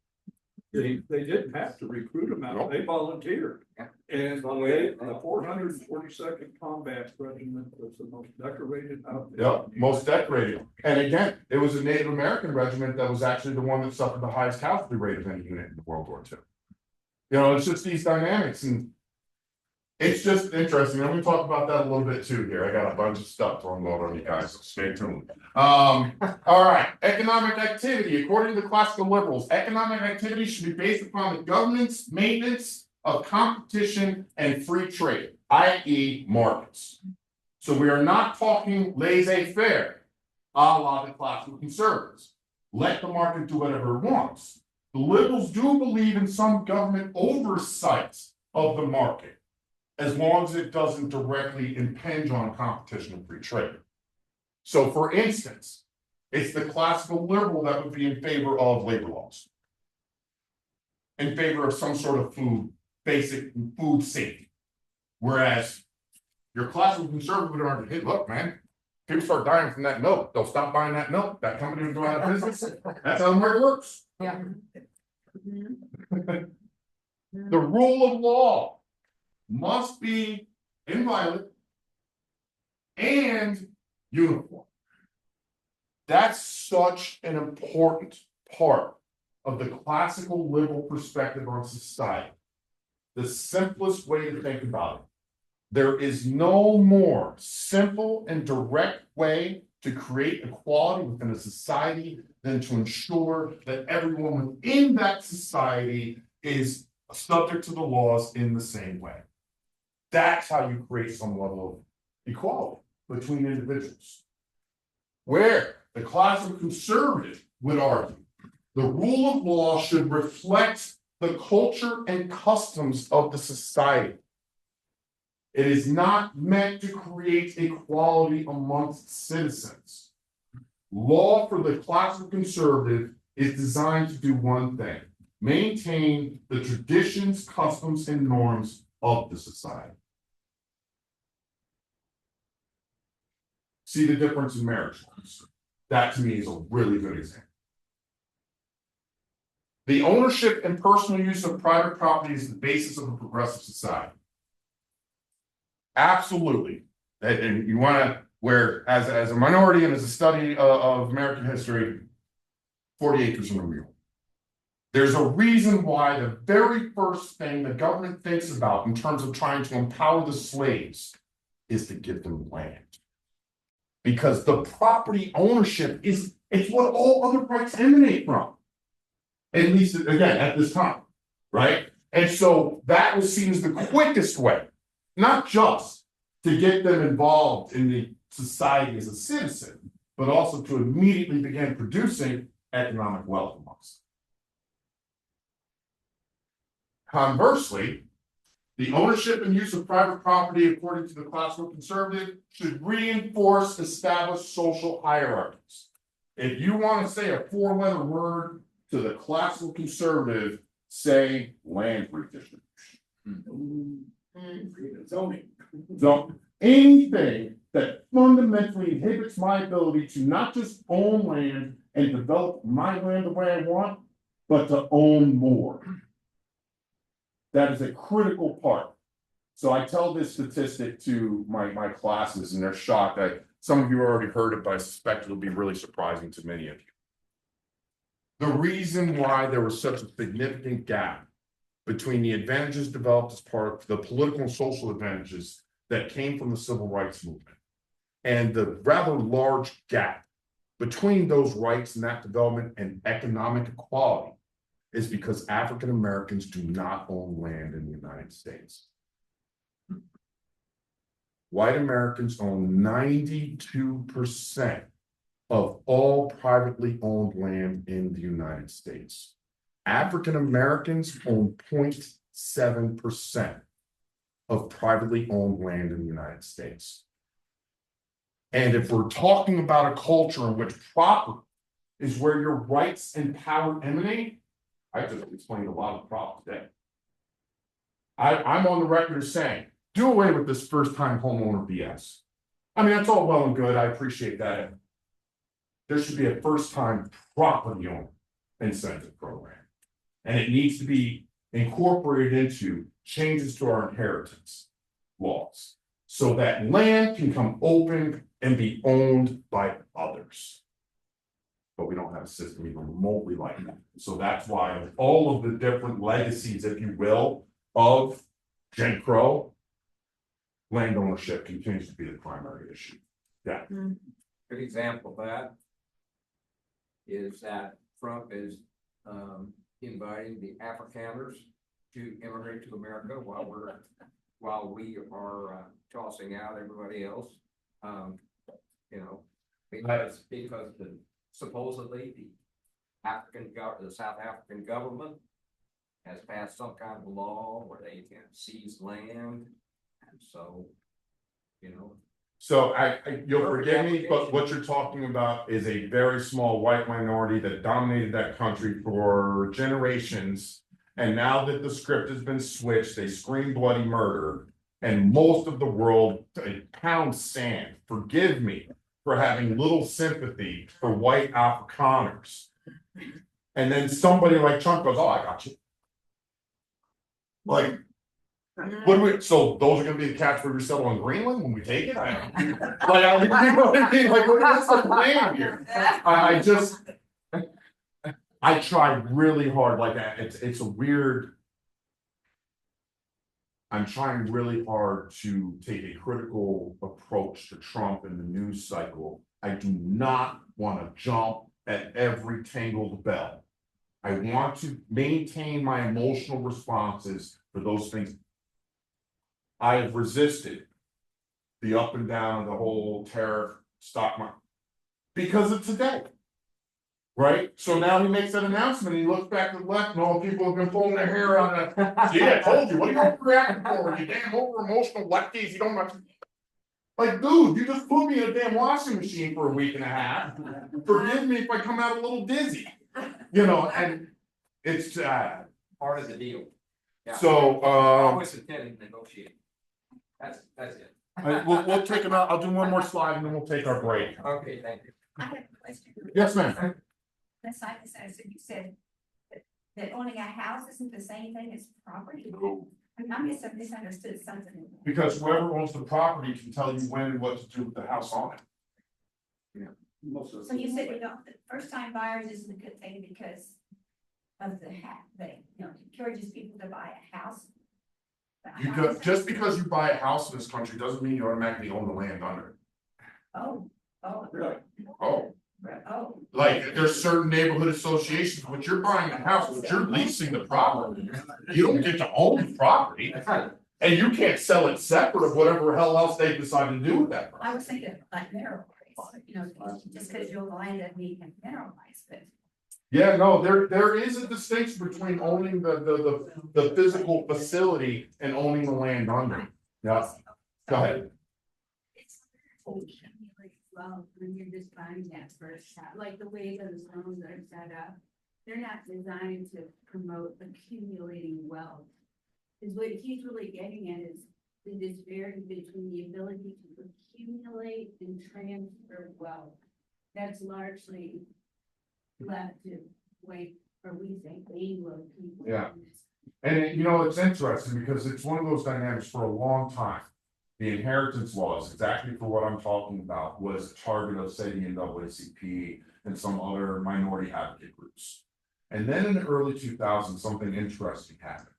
They didn't have to recruit them out, they volunteered. And the 442nd Combat Regiment was the most decorated outfit. Yep, most decorated. And again, it was a Native American regiment that was actually the one that suffered the highest casualty rate of any unit in World War II. You know, it's just these dynamics, and it's just interesting. I'm going to talk about that a little bit too here. I got a bunch of stuff to unload on you guys, so stay tuned. All right, economic activity. According to classical liberals, economic activity should be based upon the government's maintenance of competition and free trade, i.e. markets. So we are not talking laissez-faire, a la the classical conservatives. Let the market do whatever it wants. The liberals do believe in some government oversight of the market, as long as it doesn't directly impinge on competition and free trade. So for instance, it's the classical liberal that would be in favor of labor laws, in favor of some sort of basic food safety. Whereas your classical conservative would argue, hey, look, man, people start dying from that milk, they'll stop buying that milk, that company will go out of business. That's how the market works. Yeah. The rule of law must be inviolate and uniform. That's such an important part of the classical liberal perspective on society. The simplest way to think about it. There is no more simple and direct way to create equality within a society than to ensure that everyone within that society is subject to the laws in the same way. That's how you create some level of equality between individuals. Where the classical conservative would argue the rule of law should reflect the culture and customs of the society. It is not meant to create equality amongst citizens. Law for the classical conservative is designed to do one thing: maintain the traditions, customs, and norms of the society. See the difference in marriage laws? That to me is a really good example. The ownership and personal use of private property is the basis of a progressive society. Absolutely. And you want to, where as a minority and as a study of American history, 40 acres and a mule. There's a reason why the very first thing the government thinks about in terms of trying to empower the slaves is to give them land. Because the property ownership it's what all other rights emanate from. At least, again, at this time, right? And so that was seen as the quickest way, not just to get them involved in the society as a citizen, but also to immediately begin producing economic wealth amongst them. Conversely, the ownership and use of private property, according to the classical conservative, should reinforce established social hierarchies. If you want to say a four-letter word to the classical conservative, say land redistribution. Zoning. So anything that fundamentally inhibits my ability to not just own land and develop my land the way I want, but to own more. That is a critical part. So I tell this statistic to my classes and they're shocked. Some of you already heard it, but I suspect it'll be really surprising to many of you. The reason why there was such a significant gap between the advantages developed as part of the political and social advantages that came from the civil rights movement and the rather large gap between those rights and that development and economic equality is because African Americans do not own land in the United States. White Americans own 92% of all privately owned land in the United States. African Americans own 0.7% of privately owned land in the United States. And if we're talking about a culture in which property is where your rights and power emanate, I just explained a lot of the problems today. I'm on the record as saying, do away with this first-time homeowner BS. I mean, that's all well and good. I appreciate that. There should be a first-time property owner incentive program. And it needs to be incorporated into changes to our inheritance laws so that land can come open and be owned by others. But we don't have a system even remotely like that. So that's why all of the different legacies, if you will, of Jim Crow, land ownership continues to be the primary issue. Yeah. Good example of that is that Trump is inviting the Afrikaners to immigrate to America while we are tossing out everybody else. Because supposedly the South African government has passed some kind of law where they can seize land. And so, you know, So you'll forgive me, but what you're talking about is a very small white minority that dominated that country for generations. And now that the script has been switched, they scream bloody murder. And most of the world pounds sand. Forgive me for having little sympathy for white Afrikaners. And then somebody like Trump goes, oh, I got you. Like, what do we, so those are gonna be the cats we resettle in Greenland when we take it? You know what I mean? Like, what's the plan here? I just, I tried really hard, like, it's a weird. I'm trying really hard to take a critical approach to Trump and the news cycle. I do not want to jump at every tangled bell. I want to maintain my emotional responses for those things. I have resisted the up and down of the whole tariff stock market because of today. Right? So now he makes that announcement and he looks back to the left and all the people have been pulling their hair on the. See, I told you, what are you overreacting for? You damn over emotional lefties, you don't have to. Like, dude, you just put me in a damn washing machine for a week and a half. Forgive me if I come out a little dizzy. You know, and it's part of the deal. Yeah. So Always intending to negotiate. That's it. we'll take it out. I'll do one more slide and then we'll take our break. Okay, thank you. I have a question. Yes, ma'am. That's like I said, so you said that owning a house isn't the same thing as property? I misunderstood something. Because whoever owns the property can tell you when and what to do with the house on it. So you said you don't, the first time buyers isn't a good thing because of the encourages people to buy a house. Just because you buy a house in this country doesn't mean you automatically own the land under it. Oh, Like, there's certain neighborhood associations, but you're buying a house, but you're leasing the property. You don't get to own the property. And you can't sell it separate of whatever hell else they decide to do with that property. I was thinking like mineral rights, just because you'll land up needing mineral rights, but. Yeah, no, there is a distinction between owning the physical facility and owning the land under it. Yeah, go ahead. Well, when you're just buying that first shot, like the way those loans are set up, they're not designed to promote accumulating wealth. Is what he's really getting at is the disparity between the ability to accumulate and transfer wealth. That's largely left to wait, or we think Anglo people. Yeah. And you know, it's interesting because it's one of those dynamics for a long time. The inheritance laws, exactly for what I'm talking about, was a target of, say, the NAACP and some other minority advocate groups. And then in the early 2000s, something interesting happened.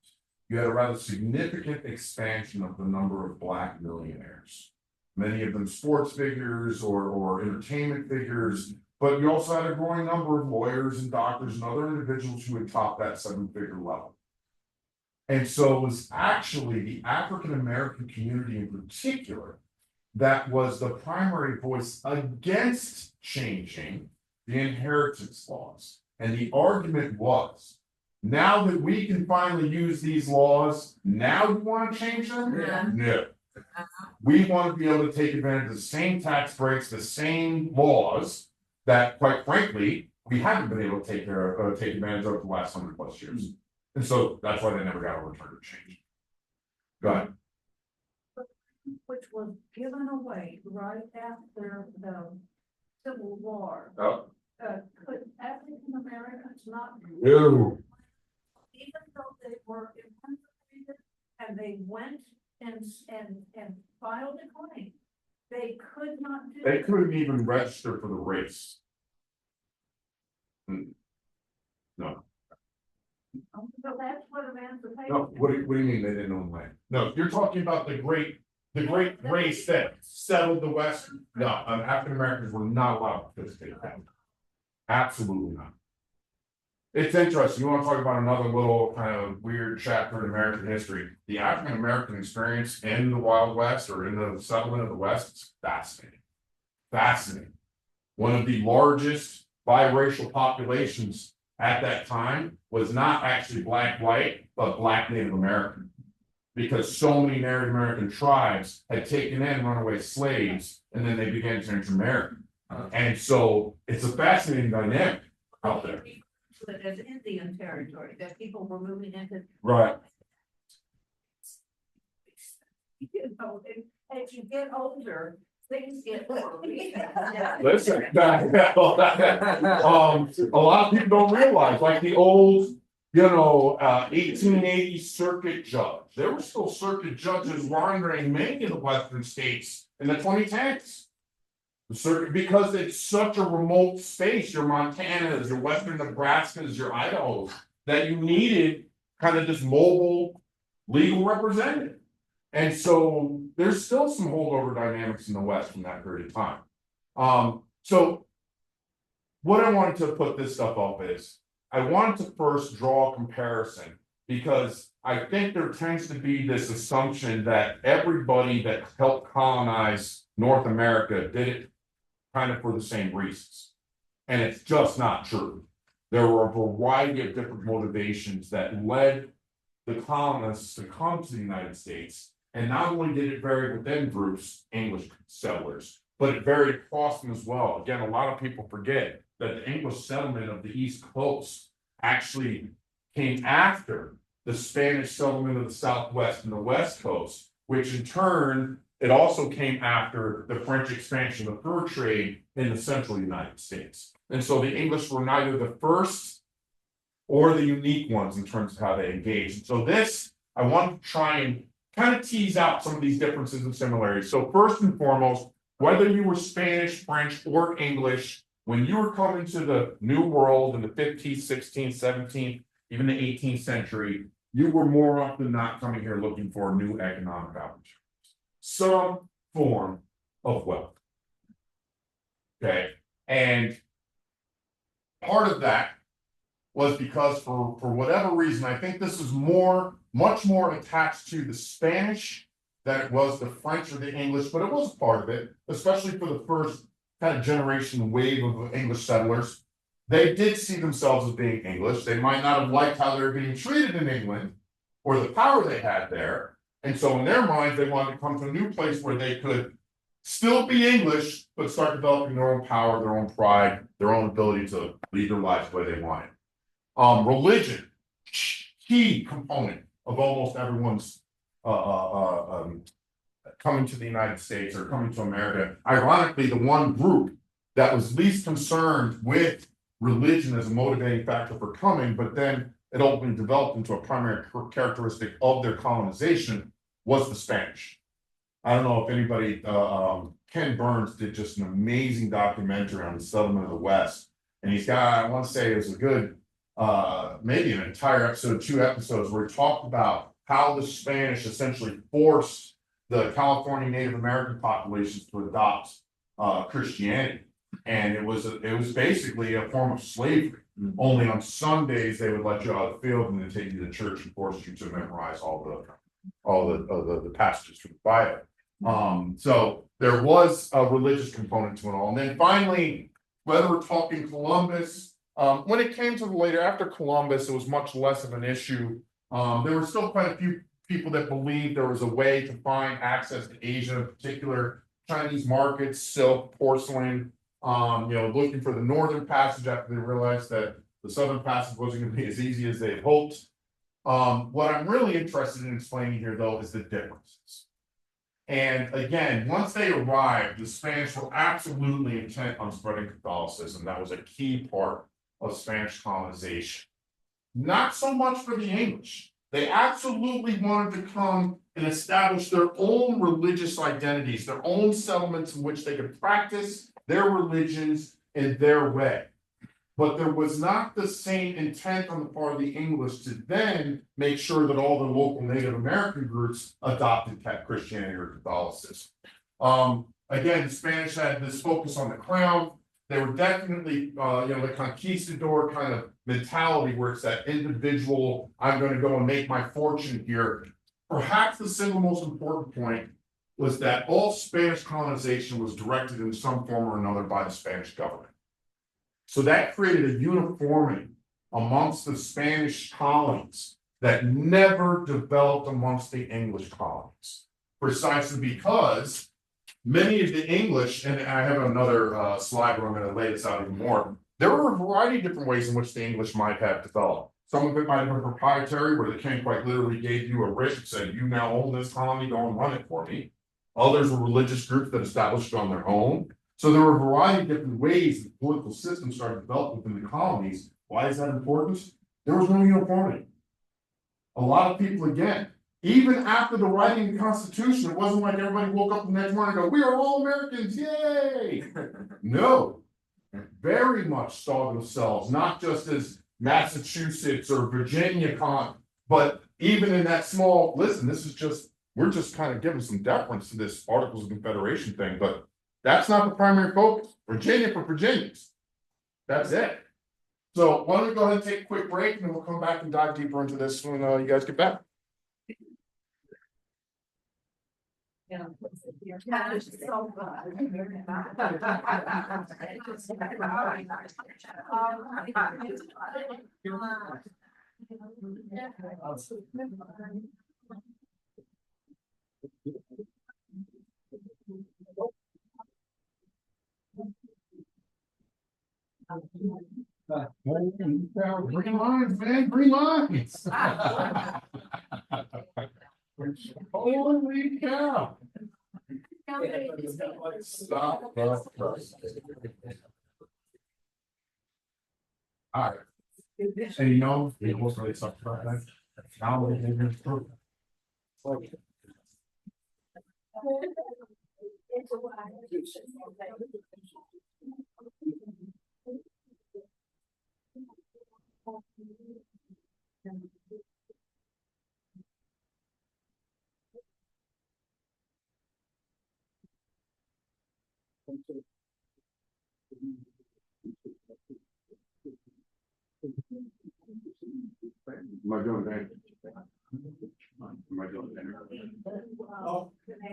You had a rather significant expansion of the number of Black millionaires, many of them sports figures or entertainment figures, but you also had a growing number of lawyers and doctors and other individuals who had topped that 7-figure level. And so it was actually the African-American community in particular that was the primary voice against changing the inheritance laws. And the argument was, now that we can finally use these laws, now you want to change them? Yeah. No. We want to be able to take advantage of the same tax breaks, the same laws that, quite frankly, we haven't been able to take advantage of the last 100+ years. And so that's why they never got overturned or changed. Go ahead. Which was given away right after the Civil War. Oh. Could African Americans not? No. Even though they were emancipated and they went and filed a claim, they could not do. They couldn't even register for the race. No. So that's what emancipation. No, what do you mean they didn't own land? No, you're talking about the great race that settled the West. No, African Americans were not allowed to participate in that. Absolutely not. It's interesting. You want to talk about another little kind of weird chapter in American history? The African American experience in the Wild West or in the settlement of the West is fascinating. Fascinating. One of the largest biracial populations at that time was not actually black, white, but black Native American. Because so many Native American tribes had taken in runaway slaves and then they began to intermarry. And so it's a fascinating dynamic out there. But as Indian territory, that people were moving into. Right. You know, as you get older, things get more. Listen, a lot of people don't realize, like the old, 1880 circuit judge. There were still circuit judges wandering many of the western states in the 2010s. The circuit, because it's such a remote space, your Montanas, your western Nebraskas, your Idahos, that you needed kind of this mobile legal representative. And so there's still some holdover dynamics in the West from that period of time. So what I wanted to put this stuff up is, I wanted to first draw a comparison because I think there tends to be this assumption that everybody that helped colonize North America did it kind of for the same reasons. And it's just not true. There were a variety of different motivations that led the colonists to come to the United States. And not only did it vary within groups, English settlers, but it varied across them as well. Again, a lot of people forget that the English settlement of the East Coast actually came after the Spanish settlement of the Southwest and the West Coast, which in turn, it also came after the French expansion of the fur trade in the central United States. And so the English were neither the first or the unique ones in terms of how they engaged. So this, I want to try and kind of tease out some of these differences and similarities. So first and foremost, whether you were Spanish, French, or English, when you were coming to the New World in the 15th, 16th, 17th, even the 18th century, you were more often than not coming here looking for new economic opportunities. Some form of wealth. Okay, and part of that was because for whatever reason, I think this is much more attached to the Spanish than it was the French or the English, but it was part of it, especially for the first kind of generation wave of English settlers. They did see themselves as being English. They might not have liked how they were being treated in England or the power they had there. And so in their minds, they wanted to come to a new place where they could still be English, but start developing their own power, their own pride, their own ability to lead their lives the way they wanted. Religion, key component of almost everyone's coming to the United States or coming to America. Ironically, the one group that was least concerned with religion as a motivating factor for coming, but then it ultimately developed into a primary characteristic of their colonization, was the Spanish. I don't know if anybody, Ken Burns did just an amazing documentary on the settlement of the West. And he's got, I want to say it was a good, maybe an entire episode, 2 episodes, where he talked about how the Spanish essentially forced the California Native American populations to adopt Christianity. And it was basically a form of slavery. Only on Sundays they would let you out of the field and then take you to church and force you to memorize all the passages from the Bible. So there was a religious component to it all. And then finally, whether we're talking Columbus, when it came to the later after Columbus, it was much less of an issue. There were still quite a few people that believed there was a way to find access to Asia, in particular Chinese markets, silk, porcelain. Looking for the northern passage after they realized that the southern passage wasn't going to be as easy as they had hoped. What I'm really interested in explaining here, though, is the differences. And again, once they arrived, the Spanish were absolutely intent on spreading Catholicism. That was a key part of Spanish colonization. Not so much for the English. They absolutely wanted to come and establish their own religious identities, their own settlements in which they could practice their religions in their way. But there was not the same intent on the part of the English to then make sure that all the local Native American groups adopted Christianity or Catholicism. Again, the Spanish had this focus on the crown. They were definitely, the conquistador kind of mentality where it's that individual, I'm going to go and make my fortune here. Perhaps the single most important point was that all Spanish colonization was directed in some form or another by the Spanish government. So that created a uniformity amongst the Spanish colonies that never developed amongst the English colonies. Precisely because many of the English, and I have another slide where I'm going to lay this out even more. There were a variety of different ways in which the English might have developed. Some of it might have been proprietary, where the king quite literally gave you a writ and said, "You now own this colony, go and run it for me." Others were religious groups that established it on their own. So there were a variety of different ways the political system started developing within the colonies. Why is that important? There was no uniformity. A lot of people, again, even after the writing of the Constitution, it wasn't like everybody woke up the next morning and go, "We are all Americans, yay!" No, very much saw themselves, not just as Massachusetts or Virginia, but even in that small, listen, we're just kind of giving some deference to this Articles of Confederation thing, but that's not the primary focus. Virginia for Virginians. That's it. So why don't we go ahead and take a quick break, and then we'll come back and dive deeper into this when you guys get back. Green lines, man, green lines. Holy cow. Stop. All right. And you know, we almost really talked about that. Now we're in this program. Am I doing that? Am I doing that? Oh. Yeah.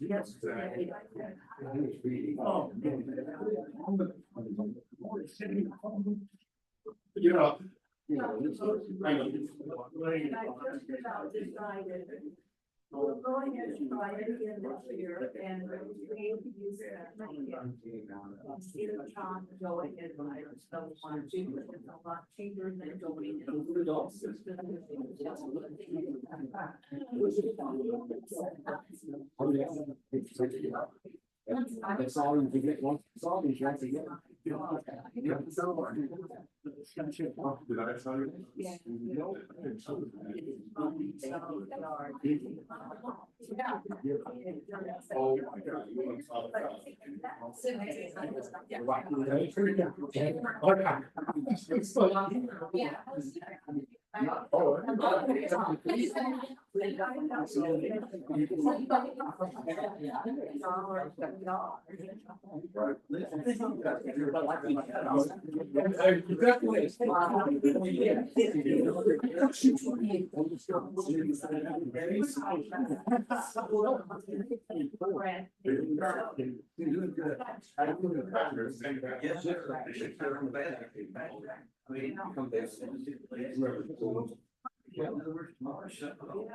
Yeah. We're going to try it again this year and we use Tom going in my so one cheaper, it's a lot cheaper than going in the adult system. That's all you can get. That's all you can get. Did I tell you? Yeah. Oh my God. You want to talk about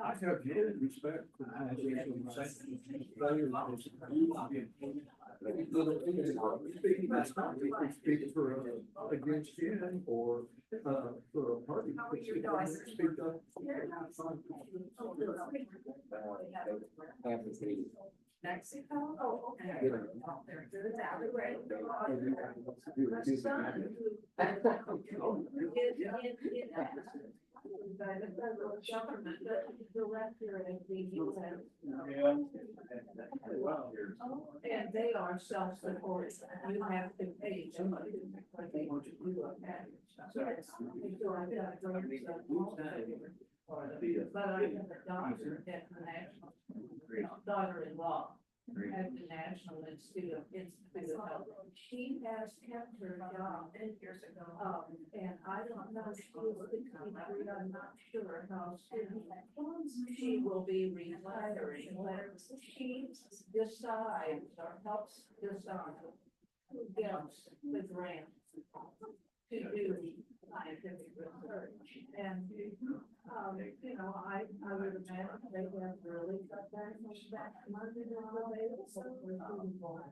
I have great respect for speak for against him or for a party. Mexico. Oh, okay. By the federal government, but the director and and they are self-supporting. You have to pay somebody when they want to do a package. So I've got a but I have a daughter at the national, daughter-in-law at the National Institute of Health. She has kept her job 10 years ago. And I don't know, she was 63, I'm not sure how soon she will be retiring, but she decides or helps decide who gets the grant to do scientific research. And, you know, I would imagine they have really cut back on that money available. So we're moving on.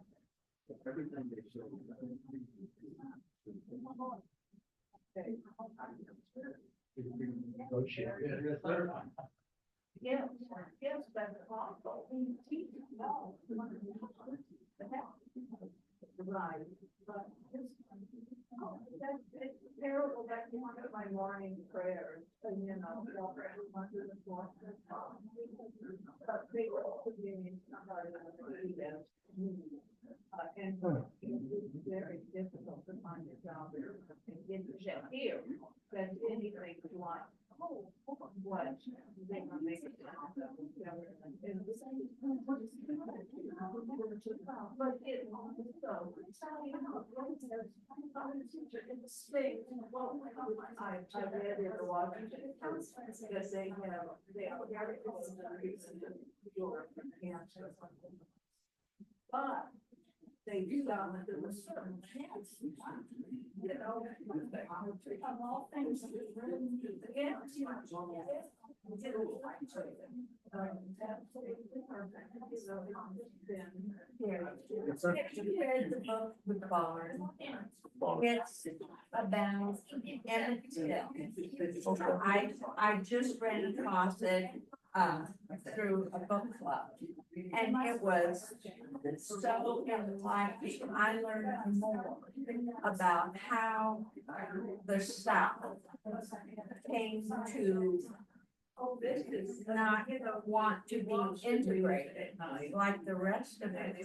Everything they say. Yes, yes, that's awful. No. Right, but it's terrible. That's one of my morning prayers, and you know, but they were also giving somebody and it's very difficult to find a job and get a job here. That's anything like, oh, what they were making. But it also, I read in the Washington Post that they are very close to Europe and cancer. But they do that with the certain chance, you know, of all things. Yeah. You read the book, The Barn. It's about Emmett Till. I just ran across it, through a book club. And it was so enlightening. I learned more about how the South came to not want to be integrated like the rest of it.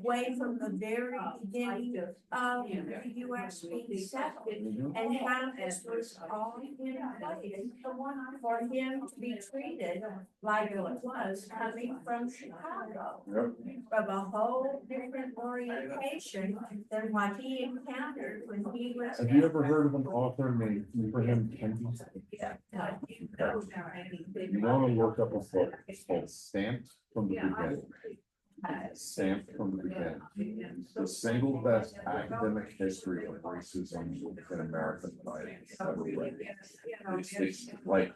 Way from the very beginning of the US being settled, and how this was all in place for him to be treated like it was coming from Chicago, from a whole different orientation than what he encountered when he was. Have you ever heard of an author named Abraham Kenyon? You want to look up a book, it's called Stamped from the Beginning. Stamped from the Beginning. The single best academic history of racism in American society. It's like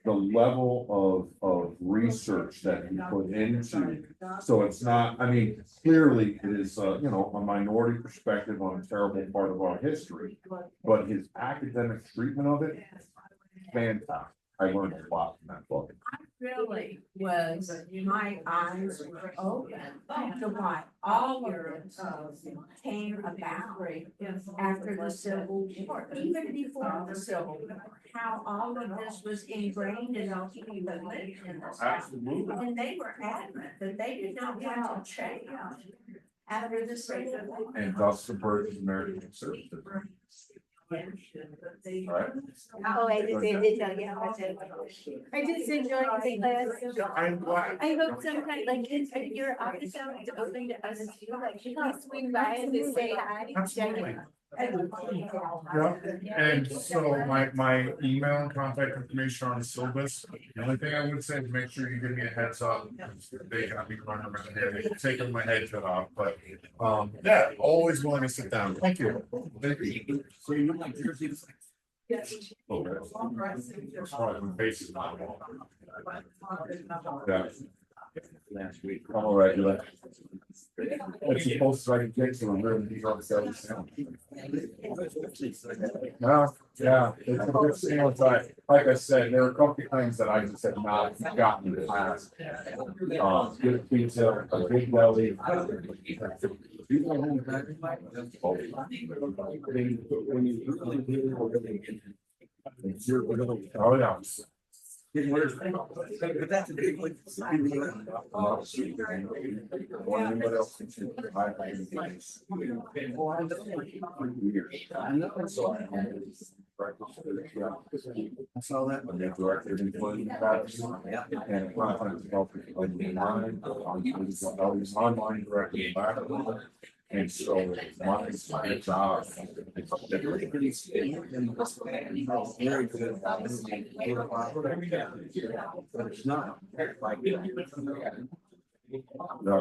the level of research that he put into, so it's not, I mean, clearly it is, you know, a minority perspective on a terrible part of our history, but his academic treatment of it, fantastic. I learned a lot from that book. Really was, my eyes were open to what all of this came about after the Civil War, even before the Civil War, how all of this was ingrained in those people that lived in the South. Absolutely. And they were adamant that they did not want to change after the Civil War. And thus the birth of American conservatism. Right. Oh, I just did tell you how much I just enjoyed the class. I'm glad. I hope sometime, like, if your office hours is open to us too, like, you can swing by and just say hi. Absolutely. Yeah, and so my email and contact information are on the syllabus. The only thing I would say is make sure you give me a heads up. They got me running around here, they taking my head cut off, but yeah, always willing to sit down. Thank you. Thank you. So you like yours? Yes. Okay. That's why my face is not wall. Yeah. Last week. All right, you like. It's supposed to like get to a room. No, yeah, it's a good scale, but like I said, there are a couple of things that I just have not gotten to pass. Good pizza, a big belly. Oh, yeah. But that's a big one. I saw that when they directed employee practice. And online directed back. And so my job. Very good. But it's not. No.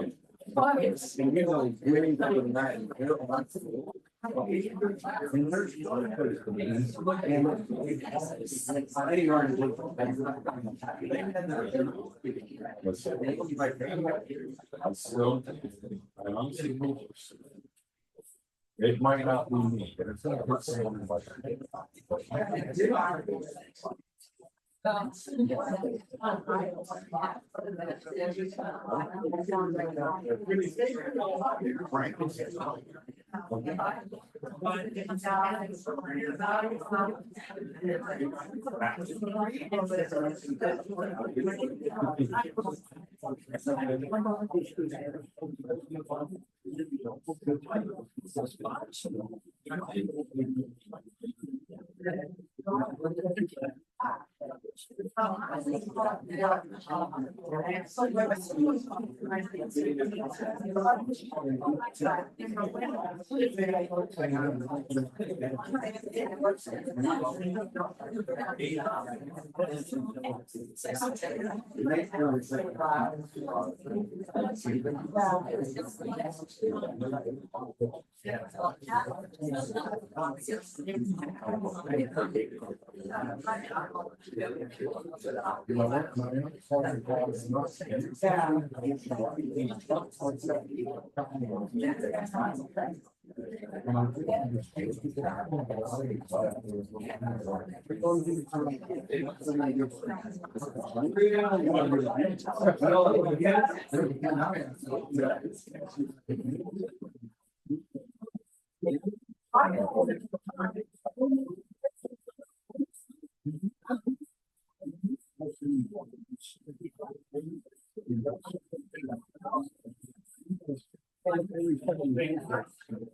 It might not be me, but it's not.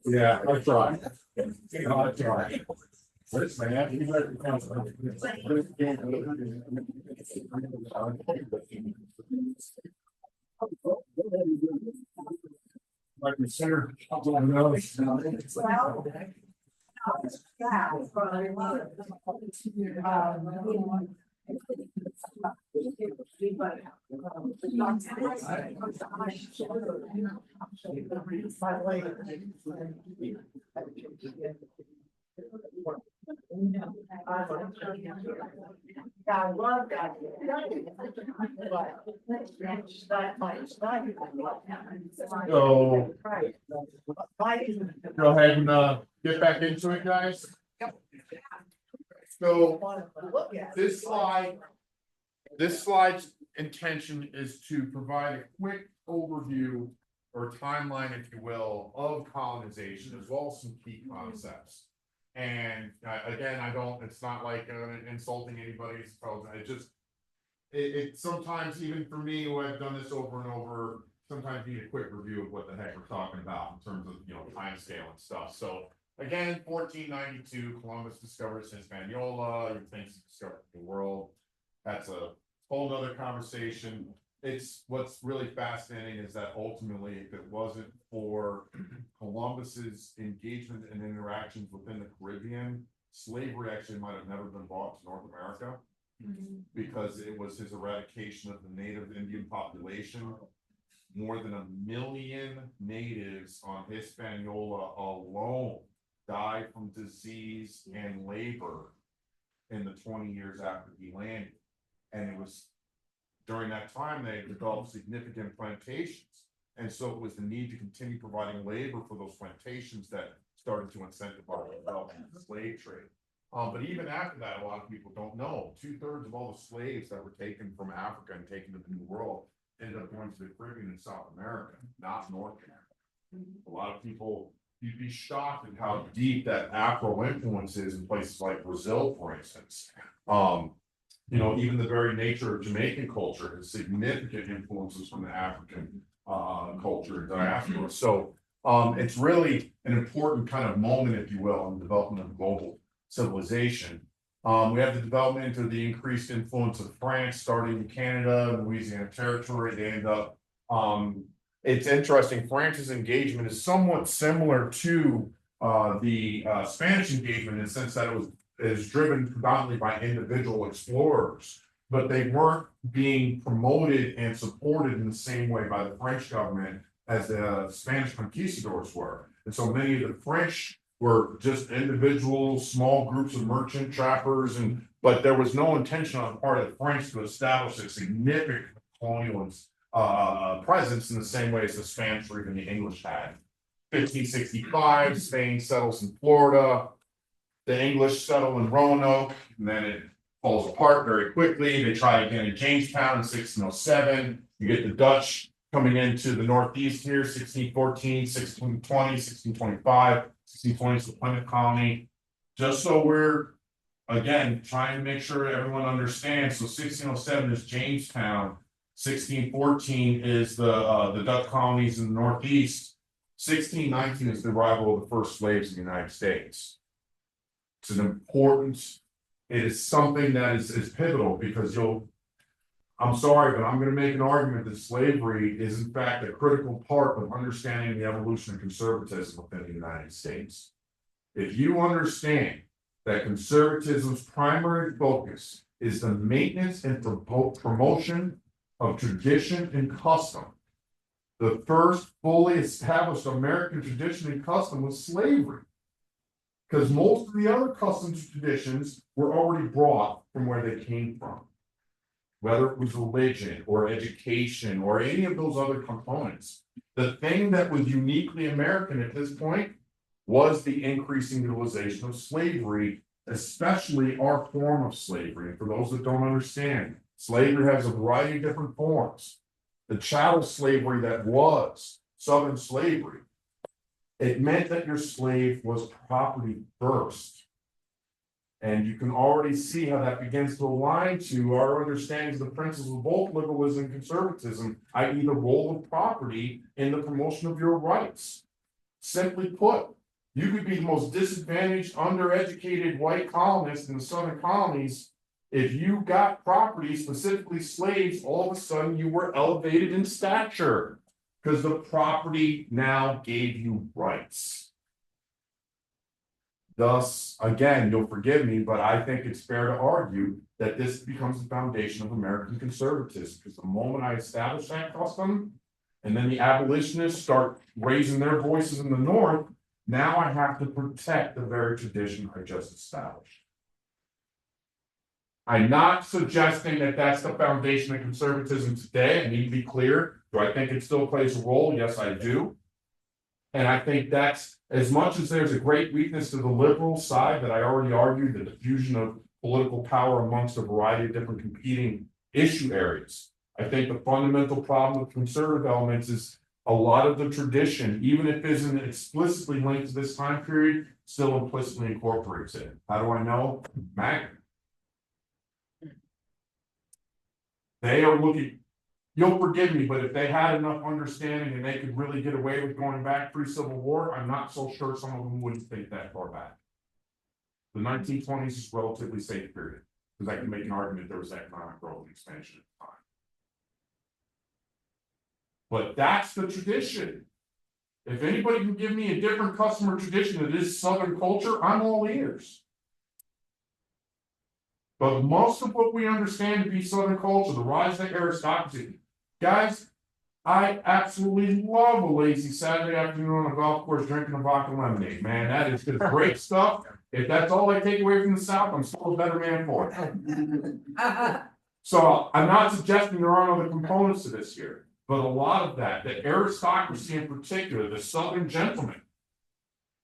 Yeah, I try. I try. Listen, man, you better come. Like the center. I love that. So, go ahead and get back into it, guys. So this slide's intention is to provide a quick overview or timeline, if you will, of colonization, as well as some key concepts. And again, it's not like insulting anybody's, it sometimes, even for me, who I've done this over and over, sometimes you need a quick review of what the heck we're talking about in terms of, time scale and stuff. So again, 1492, Columbus discovers Hispaniola, he thinks he discovered the world. That's a whole other conversation. What's really fascinating is that ultimately, if it wasn't for Columbus's engagement and interactions within the Caribbean, slavery actually might have never been brought to North America, because it was his eradication of the native Indian population. More than 1 million natives on Hispaniola alone died from disease and labor in the 20 years after he landed. And it was during that time they developed significant plantations. And so it was the need to continue providing labor for those plantations that started to incentivize the development of the slave trade. But even after that, a lot of people don't know, 2/3 of all the slaves that were taken from Africa and taken to the New World ended up going to the Caribbean and South America, not North America. A lot of people, you'd be shocked at how deep that Afro influence is in places like Brazil, for instance. Even the very nature of Jamaican culture has significant influences from the African culture and diaspora. So it's really an important kind of moment, if you will, in the development of global civilization. We have the development of the increased influence of France, starting in Canada, Louisiana Territory. They end up, it's interesting, France's engagement is somewhat similar to the Spanish engagement, in the sense that it is driven predominantly by individual explorers, but they weren't being promoted and supported in the same way by the French government as the Spanish conquistadors were. And so many of the French were just individual, small groups of merchant trappers, but there was no intention on the part of the French to establish a significant colonial presence in the same way as the Spanish or even the English had. 1565, Spain settles in Florida. The English settle in Roanoke, and then it falls apart very quickly. They try again in Jamestown in 1607. You get the Dutch coming into the Northeast here, 1614, 1620, 1625, 1620 is the Plymouth colony. Just so we're, again, trying to make sure everyone understands. So 1607 is Jamestown. 1614 is the Dutch colonies in the Northeast. 1619 is the arrival of the first slaves in the United States. It's an important, it is something that is pivotal because I'm sorry, but I'm going to make an argument that slavery is in fact a critical part of understanding the evolution of conservatism within the United States. If you understand that conservatism's primary focus is the maintenance and promotion of tradition and custom, the first fully established American tradition and custom was slavery. Because most of the other customs and traditions were already brought from where they came from. Whether it was religion or education or any of those other components. The thing that was uniquely American at this point was the increasing utilization of slavery, especially our form of slavery. And for those that don't understand, slavery has a variety of different forms. The chattel slavery that was Southern slavery, it meant that your slave was property first. And you can already see how that begins to align to our understandings of the principles of both liberalism and conservatism, i.e. the role of property in the promotion of your rights. Simply put, you could be the most disadvantaged, undereducated white colonist in the Southern colonies. If you got property, specifically slaves, all of a sudden you were elevated in stature because the property now gave you rights. Thus, again, you'll forgive me, but I think it's fair to argue that this becomes the foundation of American conservatism, because the moment I establish that custom, and then the abolitionists start raising their voices in the North, now I have to protect the very tradition I just established. I'm not suggesting that that's the foundation of conservatism today. I need to be clear. Do I think it still plays a role? Yes, I do. And I think that's, as much as there's a great weakness to the liberal side that I already argued, the diffusion of political power amongst a variety of different competing issue areas. I think the fundamental problem with conservative elements is a lot of the tradition, even if it isn't explicitly linked to this time period, still implicitly incorporates it. How do I know? Magnet. They are looking, you'll forgive me, but if they had enough understanding and they could really get away with going back pre-Civil War, I'm not so sure some of them wouldn't think that far back. The 1920s is a relatively safe period, because I can make an argument there was economic growth and expansion at the time. But that's the tradition. If anybody can give me a different customer tradition that is Southern culture, I'm all ears. But most of what we understand to be Southern culture, the rise of aristocracy, guys, I absolutely love a lazy Saturday afternoon on a golf course drinking a vodka lemonade. Man, that is just great stuff. If that's all I take away from the South, I'm still a better man for it. So I'm not suggesting there aren't other components to this here, but a lot of that, the aristocracy in particular, the Southern gentleman,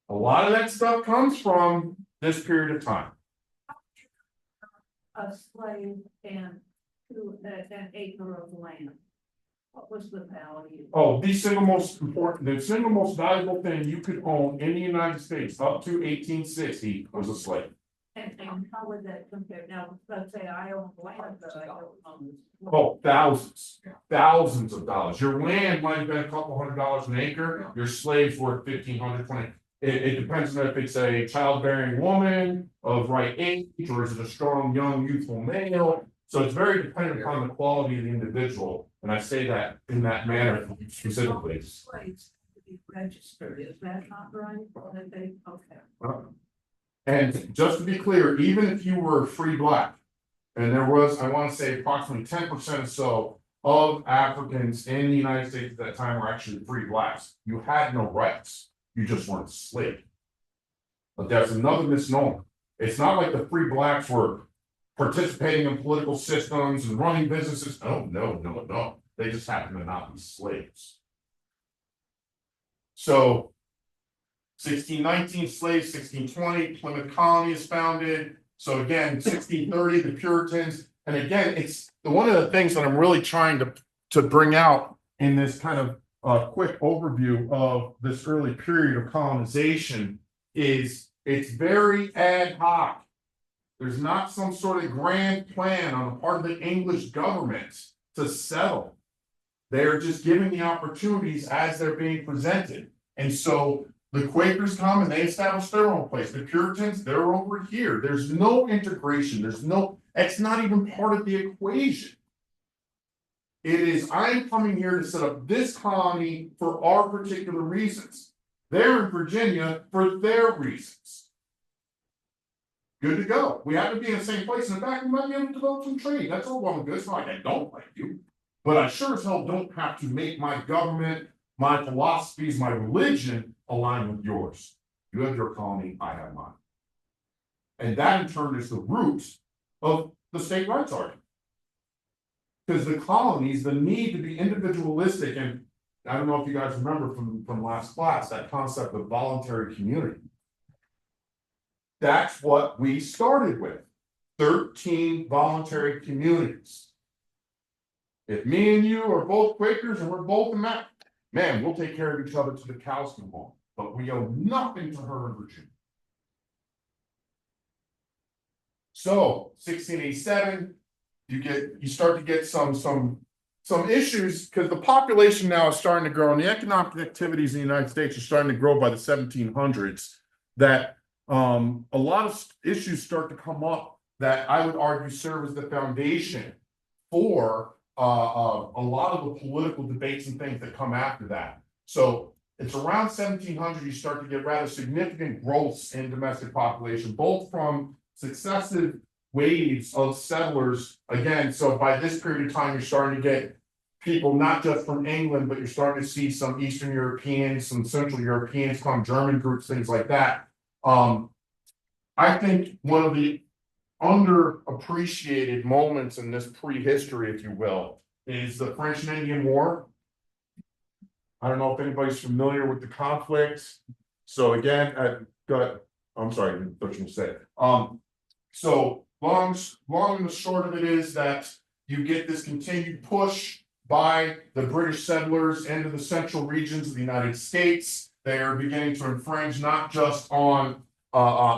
a lot of that stuff comes from this period of time. A slave and to an acre of land. What was the value? Oh, the single most important, the single most valuable thing you could own in the United States up to 1860 was a slave. And how would that compare? Now, let's say I own land, but I don't own. Oh, thousands of dollars. Your land might have been a couple $100 an acre. Your slave's worth $1,500, $20. It depends on if it's a childbearing woman of right age, or is it a strong, young, youthful male. So it's very dependent upon the quality of the individual. And I say that in that manner specifically. Slaves to be registered, is that not right? That they, okay. And just to be clear, even if you were free black, and there was, I want to say approximately 10% or so of Africans in the United States at that time were actually free blacks. You had no rights. You just weren't enslaved. But that's another misnomer. It's not like the free blacks were participating in political systems and running businesses. Oh, no. They just happened to not be slaves. So 1619 slaves, 1620 Plymouth Colony is founded. So again, 1630 the Puritans, and again, it's one of the things that I'm really trying to bring out in this kind of quick overview of this early period of colonization is it's very ad hoc. There's not some sort of grand plan on the part of the English government to settle. They're just giving the opportunities as they're being presented. And so the Quakers come and they establish their own place. The Puritans, they're over here. There's no integration. It's not even part of the equation. It is, I'm coming here to set up this colony for our particular reasons. They're in Virginia for their reasons. Good to go. We have to be in the same place. In fact, we might be able to develop some trade. That's all well and good. It's not like I don't like you. But I sure as hell don't have to make my government, my philosophies, my religion align with yours. You have your colony, I have mine. And that in turn is the root of the state rights argument. Because the colonies, the need to be individualistic, and I don't know if you guys remember from last class, that concept of voluntary community. That's what we started with. 13 voluntary communities. If me and you are both Quakers and we're both in that, man, we'll take care of each other to the cows come home. But we owe nothing to her in Virginia. So 1687, you start to get some issues because the population now is starting to grow, and the economic activities in the United States are starting to grow by the 1700s. That a lot of issues start to come up that I would argue serve as the foundation for a lot of the political debates and things that come after that. So it's around 1700 you start to get rather significant growths in domestic population, both from successive waves of settlers. Again, so by this period of time, you're starting to get people not just from England, but you're starting to see some Eastern Europeans, some Central Europeans, some German groups, things like that. I think one of the underappreciated moments in this prehistory, if you will, is the French and Indian War. I don't know if anybody's familiar with the conflict. So again, I'm sorry, I thought you said. So long and the short of it is that you get this continued push by the British settlers into the central regions of the United States. They are beginning to infringe not just on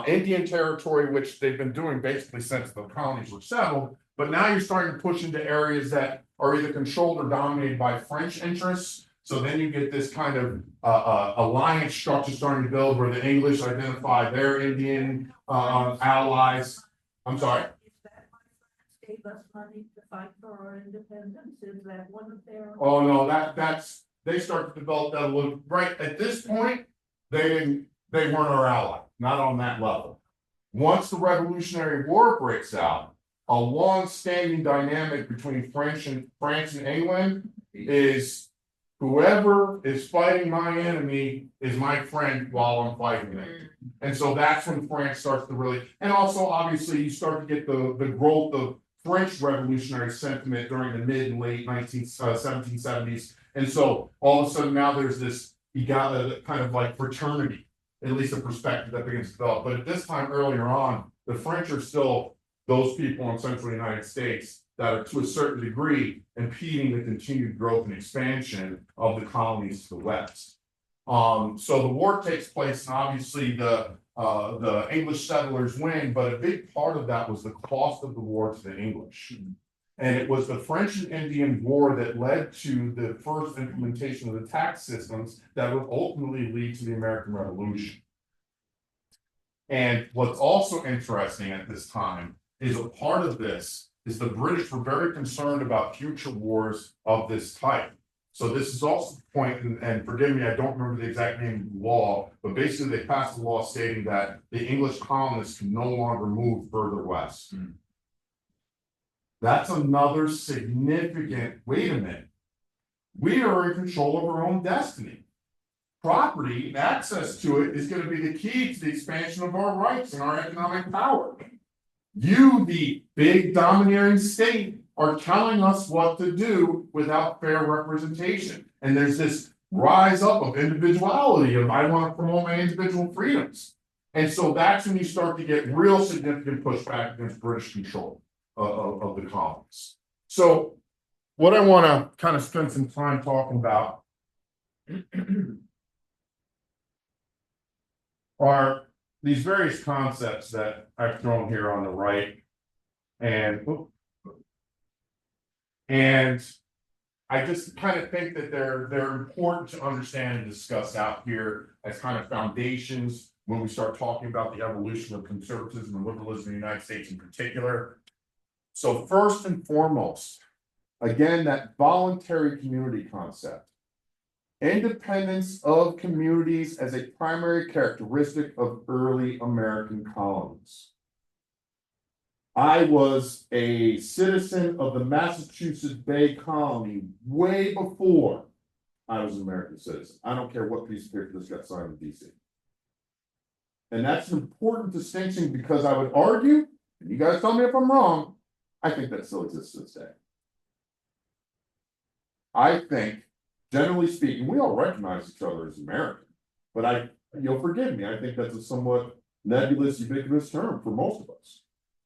Indian territory, which they've been doing basically since the colonies were settled, but now you're starting to push into areas that are either controlled or dominated by French interests. So then you get this kind of alliance structure starting to build where the English identify their Indian allies. I'm sorry? Is that why France gave us money to fight for our independence? Is that one of their? Oh, no, that's they start to develop that a little right at this point. They weren't our ally, not on that level. Once the Revolutionary War breaks out, a long-standing dynamic between France and England is whoever is fighting my enemy is my friend while I'm fighting them. And so that's when France starts to really, and also obviously you start to get the growth of French revolutionary sentiment during the mid and late 1770s. And so all of a sudden now there's this, you got a kind of like fraternity, at least a perspective that begins to develop. But at this time earlier on, the French are still those people in central United States that are to a certain degree impeding the continued growth and expansion of the colonies to the west. So the war takes place, and obviously the English settlers win, but a big part of that was the cost of the war to the English. And it was the French and Indian War that led to the first implementation of the tax systems that would ultimately lead to the American Revolution. And what's also interesting at this time is a part of this is the British were very concerned about future wars of this type. So this is also the point, and forgive me, I don't remember the exact name of the law, but basically they passed a law stating that the English colonists can no longer move further west. That's another significant, wait a minute. We are in control of our own destiny. Property and access to it is gonna be the key to the expansion of our rights and our economic power. You, the big domineering state, are telling us what to do without fair representation. And there's this rise up of individuality of I want to promote my individual freedoms. And so that's when you start to get real significant pushback against British control of the colonies. So what I want to kind of spend some time talking about are these various concepts that I've thrown here on the right. And I just kind of think that they're important to understand and discuss out here as kind of foundations when we start talking about the evolution of conservatism and liberalism in the United States in particular. So first and foremost, again, that voluntary community concept. Independence of communities as a primary characteristic of early American colonies. I was a citizen of the Massachusetts Bay Colony way before I was an American citizen. I don't care what piece of paper this got signed in DC. And that's an important distinction because I would argue, and you guys tell me if I'm wrong, I think that still exists to this day. I think, generally speaking, we all recognize each other as American, but you'll forgive me, I think that's a somewhat nebulous, ubiquitous term for most of us.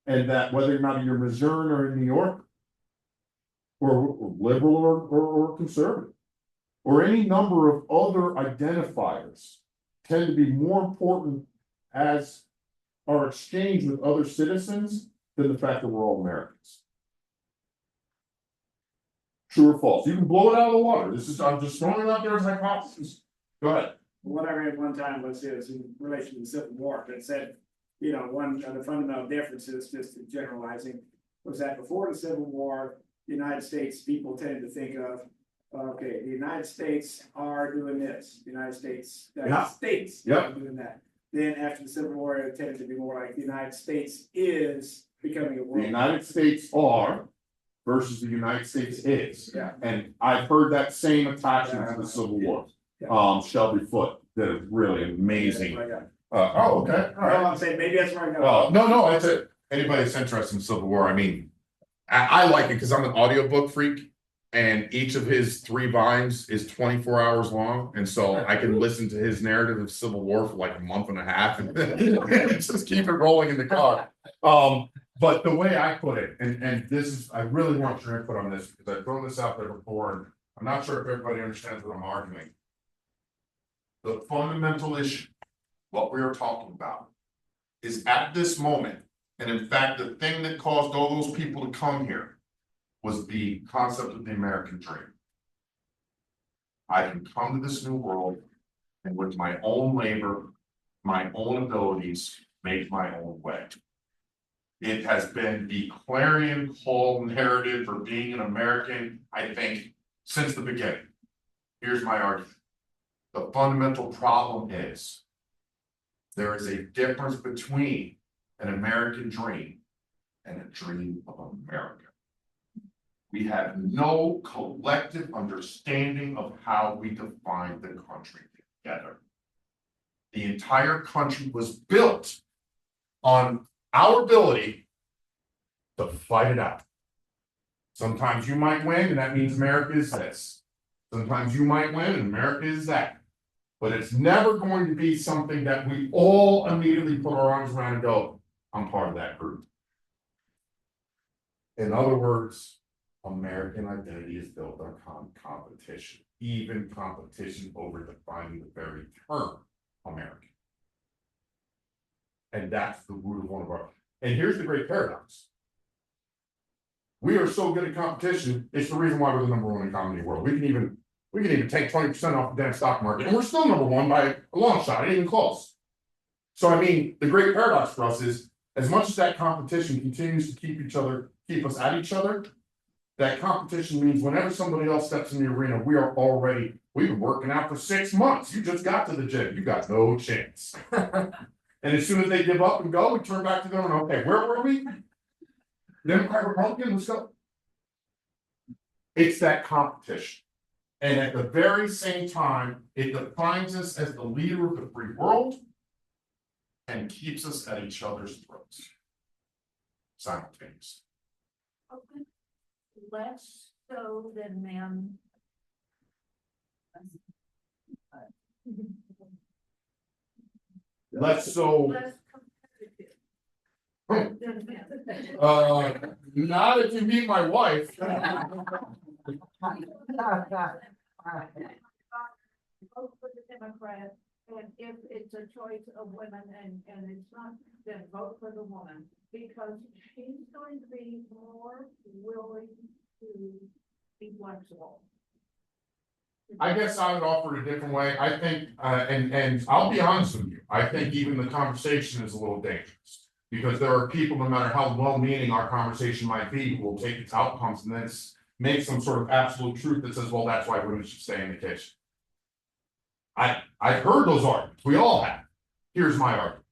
And that whether or not you're Missouri or in New York, or liberal or conservative, or any number of other identifiers tend to be more important as our exchange with other citizens than the fact that we're all Americans. True or false? You can blow it out of the water. I'm just throwing it out there as a hypothesis. Go ahead. What I read one time was in relation to the Civil War, that said, you know, one of the fundamental differences, just generalizing, was that before the Civil War, the United States people tended to think of, okay, the United States are doing this, the United States, states are doing that. Then after the Civil War, it tended to be more like the United States is becoming a world. The United States are versus the United States is. Yeah. And I've heard that same attachment to the Civil War. Yeah. Shelby Foote did a really amazing. Yeah. Oh, okay. All right. I'm saying maybe that's where I go. No, that's it. Anybody that's interested in Civil War, I mean, I like it because I'm an audiobook freak, and each of his 3 volumes is 24 hours long, and so I can listen to his narrative of Civil War for like a month and a half, and just keep it rolling in the car. But the way I put it, and this is, I really want your input on this because I've thrown this out there before, and I'm not sure if everybody understands what I'm arguing. The fundamental issue, what we are talking about, is at this moment, and in fact, the thing that caused all those people to come here was the concept of the American dream. I can come to this new world and with my own labor, my own abilities, make my own way. It has been the clarion call narrative for being an American, I think, since the beginning. Here's my argument. The fundamental problem is there is a difference between an American dream and a dream of America. We have no collective understanding of how we define the country together. The entire country was built on our ability to fight it out. Sometimes you might win, and that means America is this. Sometimes you might win, and America is that. But it's never going to be something that we all immediately put our arms around and go, I'm part of that group. In other words, American identity is built on competition, even competition over defining the very term American. And that's the root of one of our, and here's the great paradox. We are so good at competition, it's the reason why we're the #1 economy in the world. We can even take 20% off the damn stock market, and we're still #1 by a long shot, ain't even close. So I mean, the great paradox for us is, as much as that competition continues to keep us at each other, that competition means whenever somebody else steps in the arena, we've been working out for 6 months. You just got to the gym, you got no chance. And as soon as they give up and go, we turn back to them and okay, where were we? Democrat, Republican, let's go. It's that competition. And at the very same time, it defines us as the leader of the free world and keeps us at each other's throats simultaneously. Okay. Less so than men. Less so, Less competitive. Than men. not if you meet my wife. Vote for the Democrat, and if it's a choice of women and it's not, then vote for the woman. Because she's going to be more willing to be flexible. I guess I would offer it a different way. I think, and I'll be honest with you, I think even the conversation is a little dangerous. Because there are people, no matter how well-meaning our conversation might be, who will take its outcomes and then make some sort of absolute truth that says, well, that's why women should stay in the kitchen. I've heard those arguments. We all have. Here's my argument.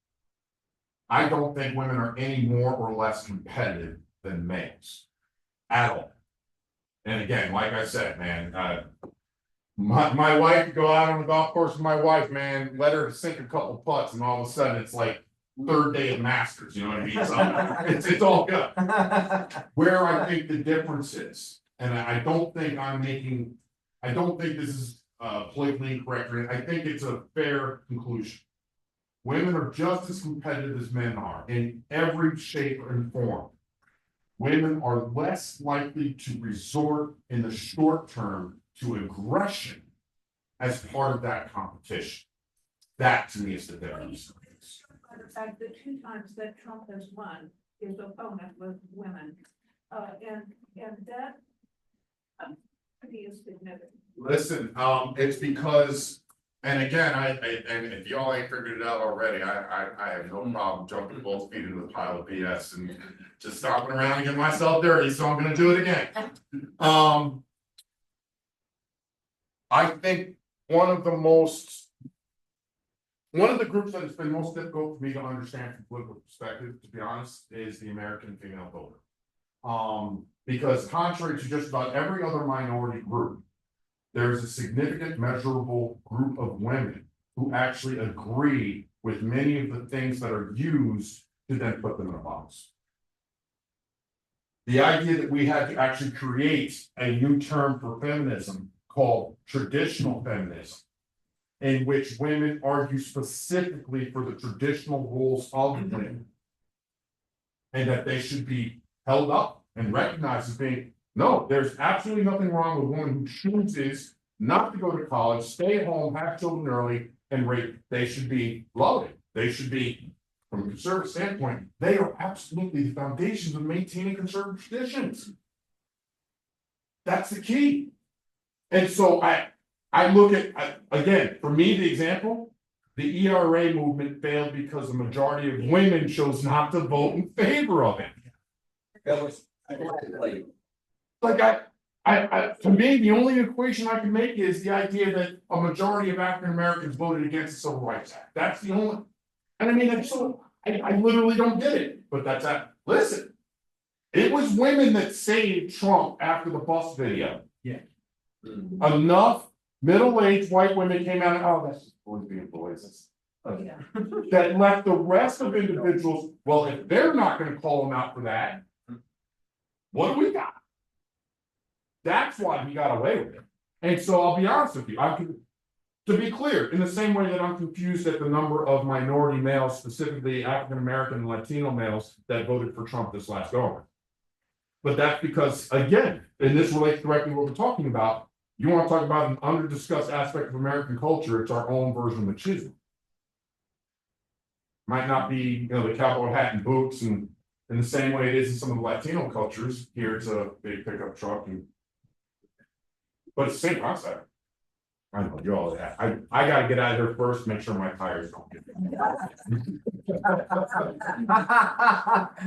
I don't think women are any more or less competitive than males at all. And again, like I said, man, my wife, go out on the golf course with my wife, man, let her sink a couple putts and all of a sudden it's like third day of Masters, you know what I mean? So it's all good. Where I think the difference is, and I don't think this is politically incorrect, I think it's a fair conclusion. Women are just as competitive as men are in every shape and form. Women are less likely to resort in the short term to aggression as part of that competition. That to me is the difference. By the fact that 2 times that Trump has won, his opponent was women, and that pretty is significant. Listen, it's because, and again, and if y'all ain't figured it out already, I have no problem jumping both feet into the pile of BS and just stopping around and getting myself dirty, so I'm gonna do it again. I think one of the groups that has been most difficult for me to understand from political perspective, to be honest, is the American female voter. Because contrary to just about every other minority group, there is a significant measurable group of women who actually agree with many of the things that are used to then put them in a box. The idea that we had to actually create a new term for feminism called traditional feminism, in which women argue specifically for the traditional roles of women, and that they should be held up and recognized as being, no, there's absolutely nothing wrong with a woman who chooses not to go to college, stay at home, have children early, and rape. They should be lauded. They should be, from a conservative standpoint, they are absolutely the foundations of maintaining conservative traditions. That's the key. And so I look at, again, for me, the example, the ERA movement failed because the majority of women chose not to vote in favor of it. That was Like to me, the only equation I can make is the idea that a majority of African Americans voted against the Civil Rights Act. That's the only, and I mean, I literally don't get it, but that's that. Listen, it was women that saved Trump after the bus video. Yeah. Enough middle-aged white women came out and, oh, that's just boys being boys. That left the rest of individuals, well, if they're not gonna call them out for that, what do we got? That's why he got away with it. And so I'll be honest with you, to be clear, in the same way that I'm confused at the number of minority males, specifically African American and Latino males, that voted for Trump this last go around. But that's because, again, and this relates directly to what we're talking about, you want to talk about an under-discussed aspect of American culture, it's our own version of machismo. Might not be, the cowboy hat and boots, and in the same way it is in some of the Latino cultures, here it's a big pickup truck, but it's the same concept. I know, you all that. I gotta get out of here first, make sure my tires don't get.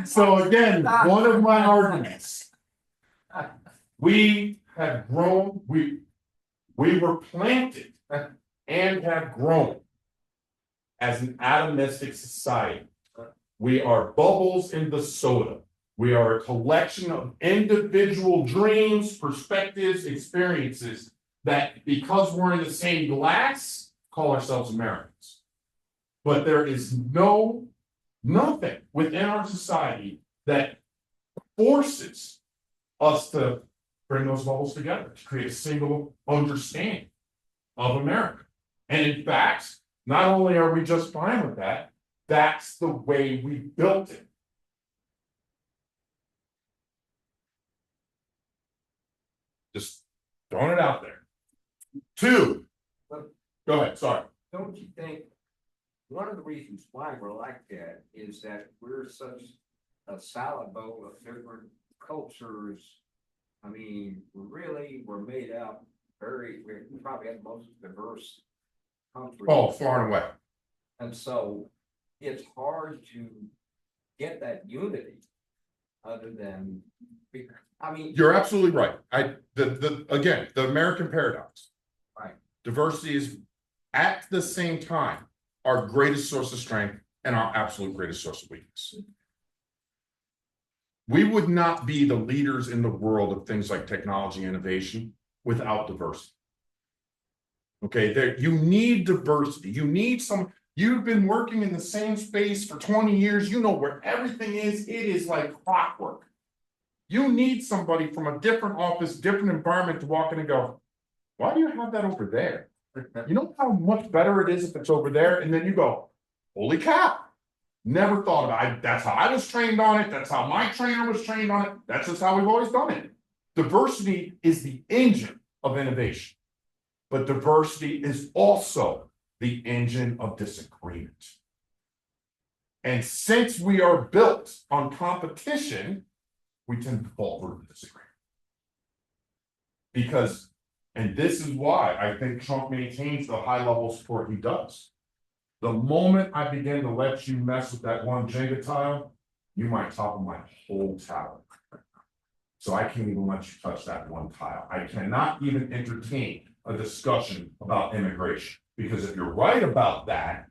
So again, one of my arguments. We have grown, we were planted and have grown as an atomistic society. We are bubbles in the soda. We are a collection of individual dreams, perspectives, experiences that, because we're in the same glass, call ourselves Americans. But there is nothing within our society that forces us to bring those bubbles together to create a single understanding of America. And in fact, not only are we just fine with that, that's the way we built it. Just throwing it out there. Two, go ahead, sorry. Don't you think one of the reasons why we're like that is that we're such a salad bowl of different cultures? I mean, we're made up we probably have the most diverse country. Oh, far and away. And so it's hard to get that unity other than, I mean. You're absolutely right. Again, the American paradox. Right. Diversity is at the same time our greatest source of strength and our absolute greatest source of weakness. We would not be the leaders in the world of things like technology innovation without diversity. Okay, you need diversity. You need you've been working in the same space for 20 years. You know where everything is. It is like clockwork. You need somebody from a different office, different environment to walk in and go, why do you have that over there? You know how much better it is if it's over there? And then you go, holy cow. Never thought about it. That's how I was trained on it. That's how my trainer was trained on it. That's just how we've always done it. Diversity is the engine of innovation, but diversity is also the engine of disagreement. And since we are built on competition, we tend to fall through the disagreement. Because, and this is why I think Trump maintains the high level of support he does. The moment I begin to let you mess with that one Jenga tile, you might topple my whole tower. So I can't even let you touch that one tile. I cannot even entertain a discussion about immigration. Because if you're right about that,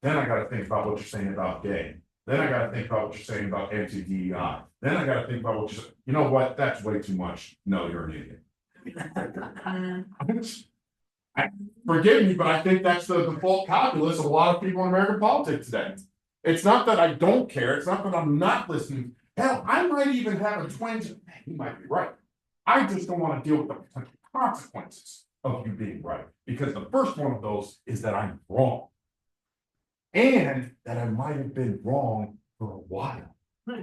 then I got to think about what you're saying about gay. Then I got to think about what you're saying about anti-DEI. Then I got to think about what you're saying. You know what? That's way too much. No, you're an idiot. Forgive me, but I think that's the default calculus of a lot of people in American politics today. It's not that I don't care. It's not that I'm not listening. Hell, I might even have a twinge. You might be right. I just don't want to deal with the potential consequences of you being right. Because the first one of those is that I'm wrong. And that I might have been wrong for a while. I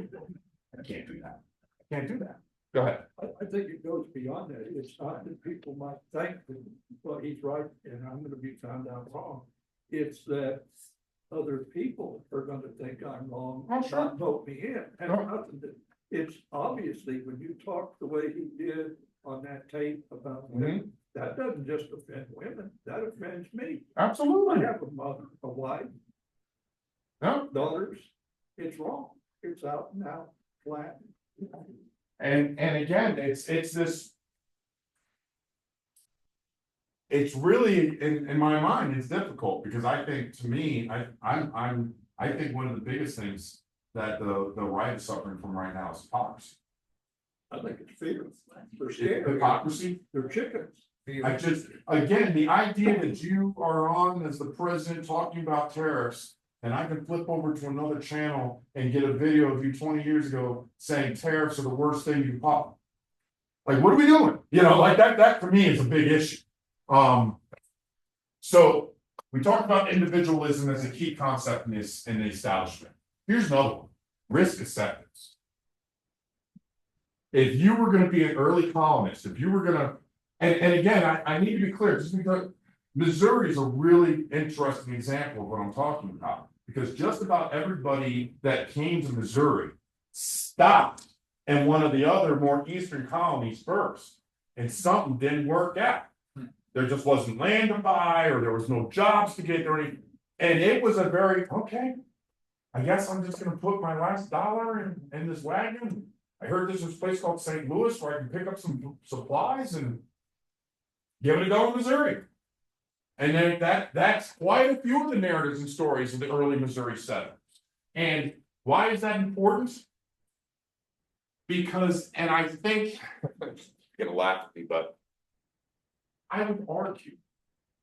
can't do that. I can't do that. Go ahead. I think it goes beyond that. It's not that people might think that, well, he's right and I'm gonna be found out wrong. It's that other people are gonna think I'm wrong and not vote me in. And nothing to, it's obviously when you talk the way he did on that tape about women, that doesn't just offend women, that offends me. Absolutely. I have a mother, a wife, daughters. It's wrong. It's out and out, flat. And again, it's this. It's really in my mind, it's difficult because I think to me, I think one of the biggest things that the right is suffering from right now is hypocrisy. I think it's fear. They're scared. Hypocrisy. They're chickens. Again, the idea that you are on as the president talking about tariffs. And I can flip over to another channel and get a video of you 20 years ago saying tariffs are the worst thing you pop. Like, what are we doing? You know, like that for me is a big issue. So we talked about individualism as a key concept in the establishment. Here's another one: risk acceptance. If you were going to be an early colonist, if you were going to, and again, I need to be clear, just because Missouri is a really interesting example of what I'm talking about, because just about everybody that came to Missouri stopped in one of the other more eastern colonies first, and something didn't work out. There just wasn't land to buy, or there was no jobs to get or anything. And it was a very, okay, I guess I'm just going to put my last dollar in this wagon. I heard there's this place called St. Louis where I can pick up some supplies and give it a go in Missouri. And then that's quite a few of the narratives and stories of the early Missouri settlers. And why is that important? Because, and I think, you're gonna laugh at me, but I would argue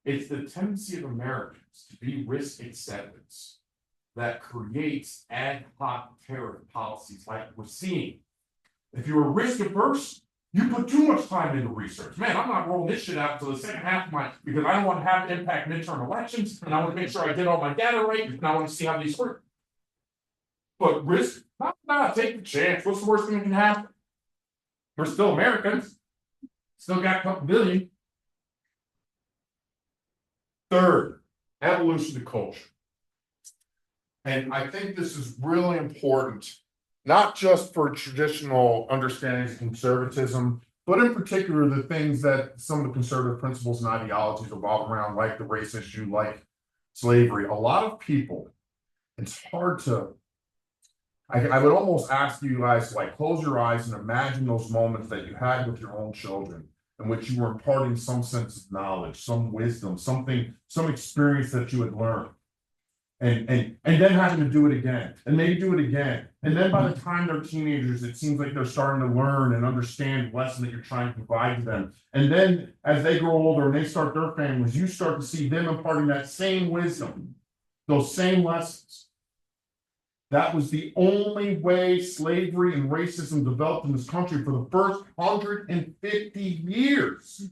it's the tendency of Americans to be risk acceptance that creates ad hoc tariff policies like we're seeing. If you're risk averse, you put too much time into research. Man, I'm not rolling this shit out until the second half of my, because I don't want to have it impact midterm elections, and I want to make sure I get all my data right, and I want to see how these work. But risk, take the chance. What's the worst thing that can happen? We're still Americans. Still got a couple billion. Third, evolution of culture. And I think this is really important, not just for traditional understandings of conservatism, but in particular, the things that some of the conservative principles and ideologies revolve around, like the race issue, like slavery. A lot of people, it's hard to, I would almost ask you guys to like close your eyes and imagine those moments that you had with your own children, in which you were imparting some sense of knowledge, some wisdom, something, some experience that you had learned. And then having to do it again, and maybe do it again. And then by the time they're teenagers, it seems like they're starting to learn and understand the lesson that you're trying to provide to them. And then as they grow older and they start their families, you start to see them imparting that same wisdom, those same lessons. That was the only way slavery and racism developed in this country for the first 150 years.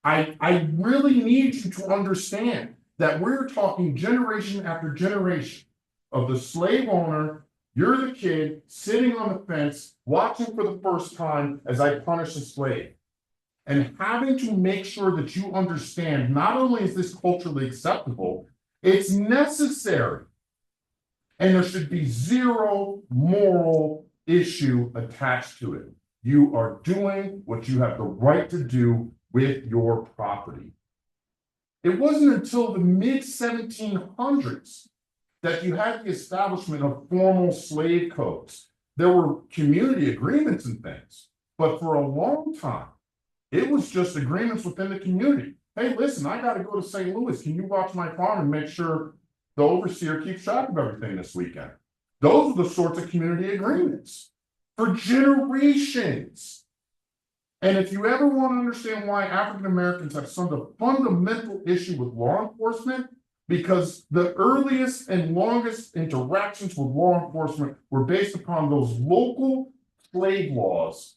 I really need you to understand that we're talking generation after generation of the slave owner. You're the kid sitting on the fence, watching for the first time as I punish a slave, and having to make sure that you understand not only is this culturally acceptable, it's necessary. And there should be zero moral issue attached to it. You are doing what you have the right to do with your property. It wasn't until the mid-1700s that you had the establishment of formal slave codes. There were community agreements and things, but for a long time, it was just agreements within the community. Hey, listen, I got to go to St. Louis. Can you watch my farm and make sure the overseer keeps track of everything this weekend? Those are the sorts of community agreements for generations. And if you ever want to understand why African Americans have some of the fundamental issue with law enforcement, because the earliest and longest interactions with law enforcement were based upon those local slave laws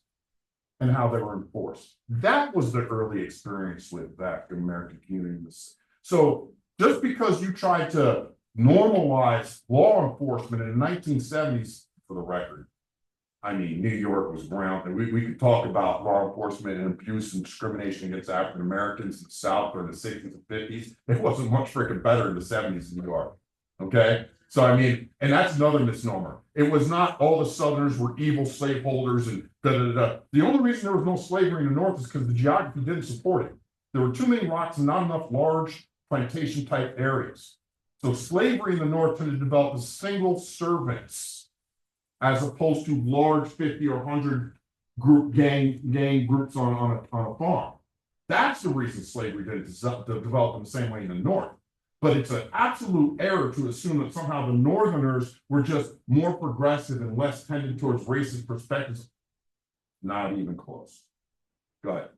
and how they were enforced. That was the early experience with African American communities. So just because you tried to normalize law enforcement in the 1970s, for the record, I mean, New York was ground, and we could talk about law enforcement and abuse and discrimination against African Americans in the South during the 60s and 50s. It wasn't much freaking better in the 70s in New York. Okay. So, I mean, and that's another misnomer. It was not all the Southerners were evil slaveholders and da da da. The only reason there was no slavery in the North is because the geography didn't support it. There were too many rocks and not enough large plantation type areas. So, slavery in the North tended to develop as single servants, as opposed to large 50 or 100 group gang groups on a farm. That's the reason slavery didn't develop in the same way in the North. But it's an absolute error to assume that somehow the Northerners were just more progressive and less tended towards racist perspectives. Not even close. Go ahead.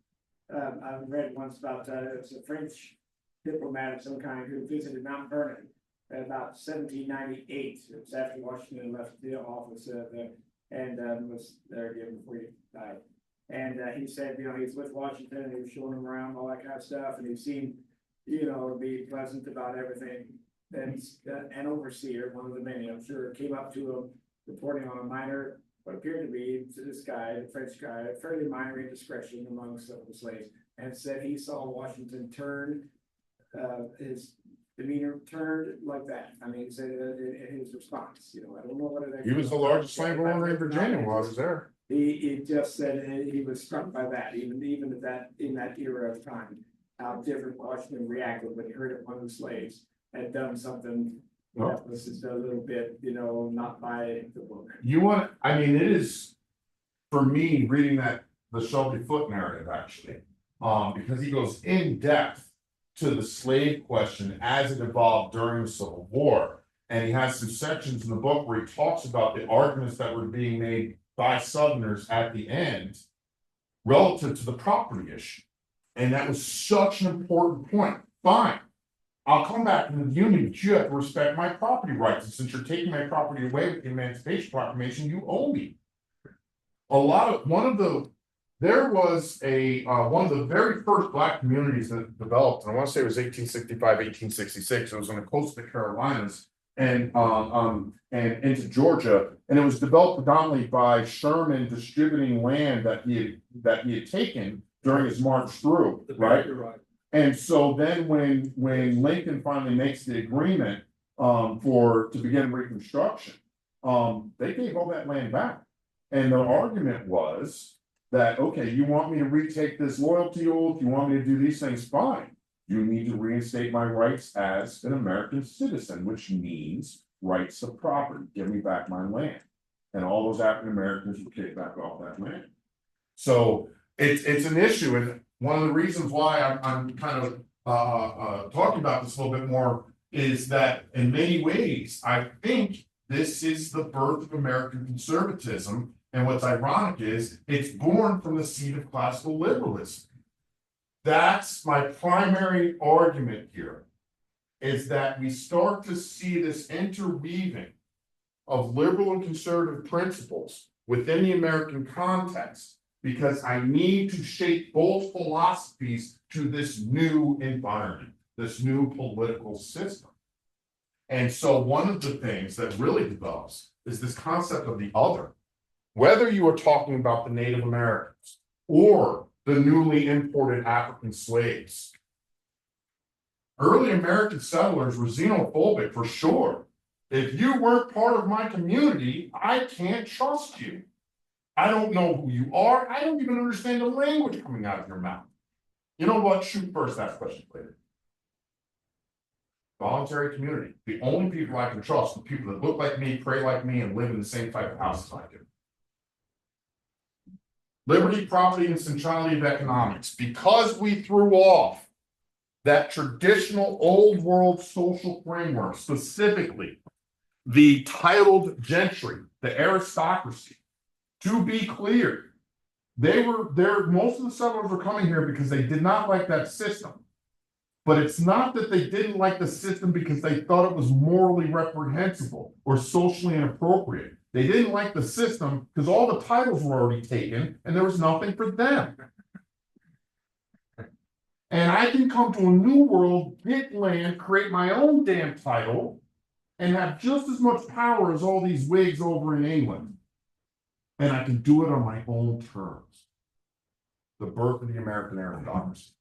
I read once about it was a French diplomat of some kind who visited Mount Vernon at about 1798. It was after Washington left the office and was there again before he died. And he said, you know, he's with Washington and he was showing him around all that kind of stuff, and he seemed, you know, be pleasant about everything. And an overseer, one of the many, I'm sure, came up to him reporting on a minor, what appeared to be to this guy, the French guy, a fairly minor indiscretion among some of the slaves, and said he saw Washington turn his demeanor turned like that. I mean, he said in his response, you know, I don't know what it. He was the largest slave owner in Virginia while I was there. He just said he was struck by that, even at that in that era of time, how different Washington reacted when he heard that one of the slaves had done something that was just a little bit, you know, not by the book. You want? I mean, it is for me reading that the Shelby Foote narrative actually, because he goes in depth to the slave question as it evolved during the Civil War. And he has some sections in the book where he talks about the arguments that were being made by Southerners at the end relative to the property issue. And that was such an important point. Fine. I'll come back in the union, but you have to respect my property rights. And since you're taking my property away with the Emancipation Proclamation, you owe me. There was one of the very first Black communities that developed, and I want to say it was 1865, 1866. It was on the coast of the Carolinas and into Georgia, and it was developed predominantly by Sherman distributing land that he had taken during his march through, right? You're right. And so then when Lincoln finally makes the agreement to begin Reconstruction, they gave all that land back. And the argument was that, okay, you want me to retake this loyalty oath, you want me to do these things, fine. You need to reinstate my rights as an American citizen, which means rights of property, give me back my land. And all those African Americans were kicked back off that land. So it's an issue, and one of the reasons why I'm kind of talking about this a little bit more is that in many ways, I think this is the birth of American conservatism. And what's ironic is it's born from the seed of classical liberalism. That's my primary argument here, is that we start to see this interweaving of liberal and conservative principles within the American context, because I need to shape both philosophies to this new environment, this new political system. And so one of the things that really develops is this concept of the other. Whether you are talking about the Native Americans or the newly imported African slaves, early American settlers were xenophobic for sure. If you weren't part of my community, I can't trust you. I don't know who you are. I don't even understand the language coming out of your mouth. You know what? Shoot first, ask questions later. Voluntary community. The only people I can trust are people that look like me, pray like me, and live in the same type of houses I do. Liberty, property, and centrality of economics. Because we threw off that traditional old world social framework, specifically the titled gentry, the aristocracy. To be clear, most of the settlers were coming here because they did not like that system. But it's not that they didn't like the system because they thought it was morally reprehensible or socially inappropriate. They didn't like the system because all the titles were already taken and there was nothing for them. And I can come to a new world, get land, create my own damn title, and have just as much power as all these Whigs over in England. And I can do it on my own terms. The birth of the American aristocracy.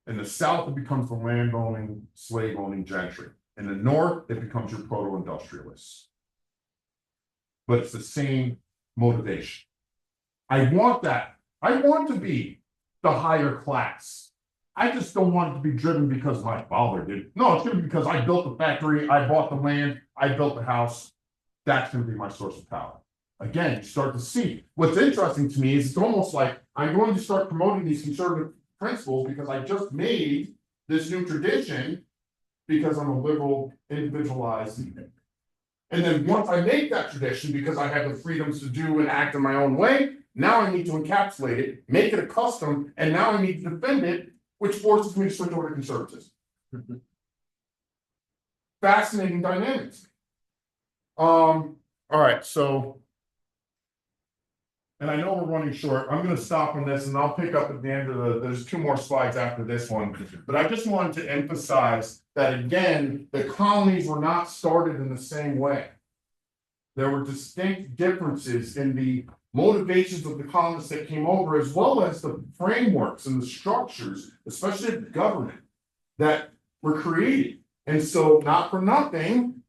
In the South, it becomes the land-owning, slave-owning gentry. In the North, it becomes your proto-industrialists. But it's the same motivation. I want that. I want to be the higher class. I just don't want it to be driven because my father did. No, it's going to be because I built the factory, I bought the land, I built the house. That's going to be my source of power. Again, you start to see. What's interesting to me is it's almost like I'm going to start promoting these conservative principles because I just made this new tradition because I'm a liberal, individualized. And then once I make that tradition, because I have the freedoms to do and act in my own way, now I need to encapsulate it, make it a custom, and now I need to defend it, which forces me to switch over to conservatism. Fascinating dynamics. All right, so, and I know we're running short. I'm going to stop on this and I'll pick up at the end of there's 2 more slides after this one. But I just wanted to emphasize that, again, the colonies were not started in the same way. There were distinct differences in the motivations of the colonists that came over, as well as the frameworks and the structures, especially the government, that were created. And so, not for nothing,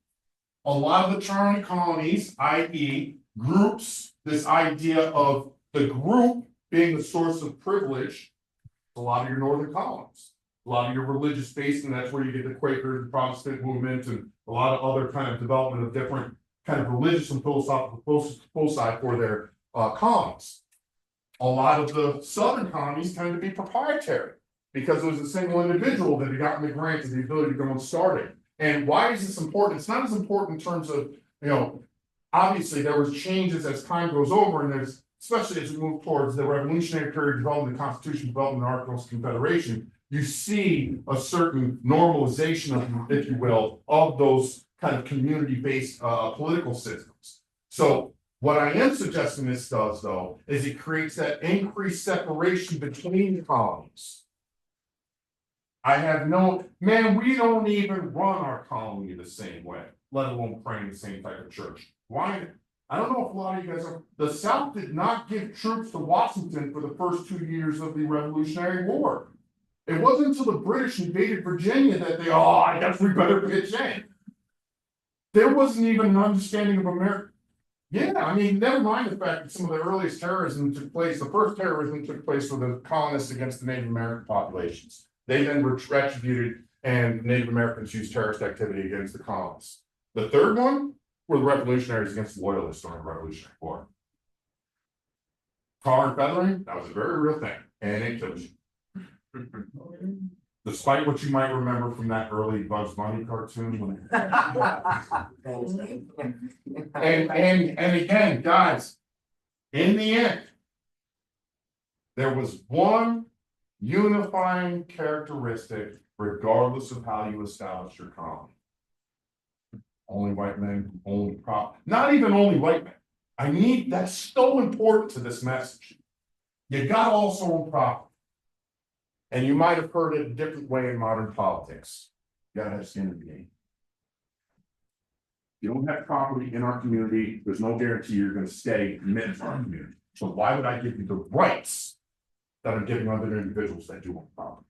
a lot of the charming colonies, i.e., groups, this idea of the group being the source of privilege, a lot of your northern colonies, a lot of your religious base, and that's where you get the Quaker, the Protestant movement, and a lot of other kind of development of different kind of religious and philosophical foci for their colonies. A lot of the southern colonies tend to be proprietary because it was a single individual that had gotten the grant and the ability to go and start it. And why is this important? It's not as important in terms of, obviously there was changes as time goes over, and there's, especially as we move towards the revolutionary period, development of the Constitution, development of the Articles of Confederation, you see a certain normalization of, if you will, of those kind of community-based political systems. So what I am suggesting this does, though, is it creates that increased separation between colonies. I have no, man, we don't even run our colony the same way, let alone pray in the same type of church. Why? I don't know if a lot of you guys are, the South did not give troops to Washington for the first 2 years of the Revolutionary War. It wasn't until the British invaded Virginia that they, I guess we better pitch in. There wasn't even an understanding of America. Yeah, I mean, never mind the fact that some of the earliest terrorism took place, the first terrorism took place with the colonists against the Native American populations. They then were retributed, and Native Americans used terrorist activity against the colonists. The third one were the revolutionaries against the loyalists during the Revolutionary War. Tar and feathering, that was a very real thing, and it killed you. Despite what you might remember from that early Bugs Bunny cartoon. and again, guys, in the end, there was one unifying characteristic, regardless of how you establish your colony. Only white men, only not even only white men. That's so important to this message. You got also own property. And you might have heard it a different way in modern politics. You gotta have skin in the game. You don't have property in our community, there's no guarantee you're gonna stay in our community. So why would I give you the rights that I'm giving other individuals that do own property?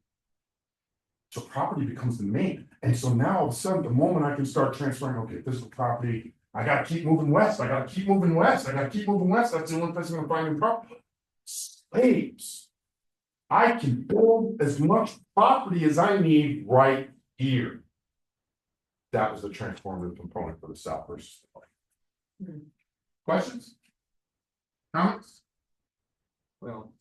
So property becomes the main. And so now all of a sudden, the moment I can start transferring, okay, physical property, I gotta keep moving west, I gotta keep moving west, that's the only place I'm gonna find new property. Slaves. I can build as much property as I need right here. That was the transformative component for the South versus the North. Questions? Comments? Well,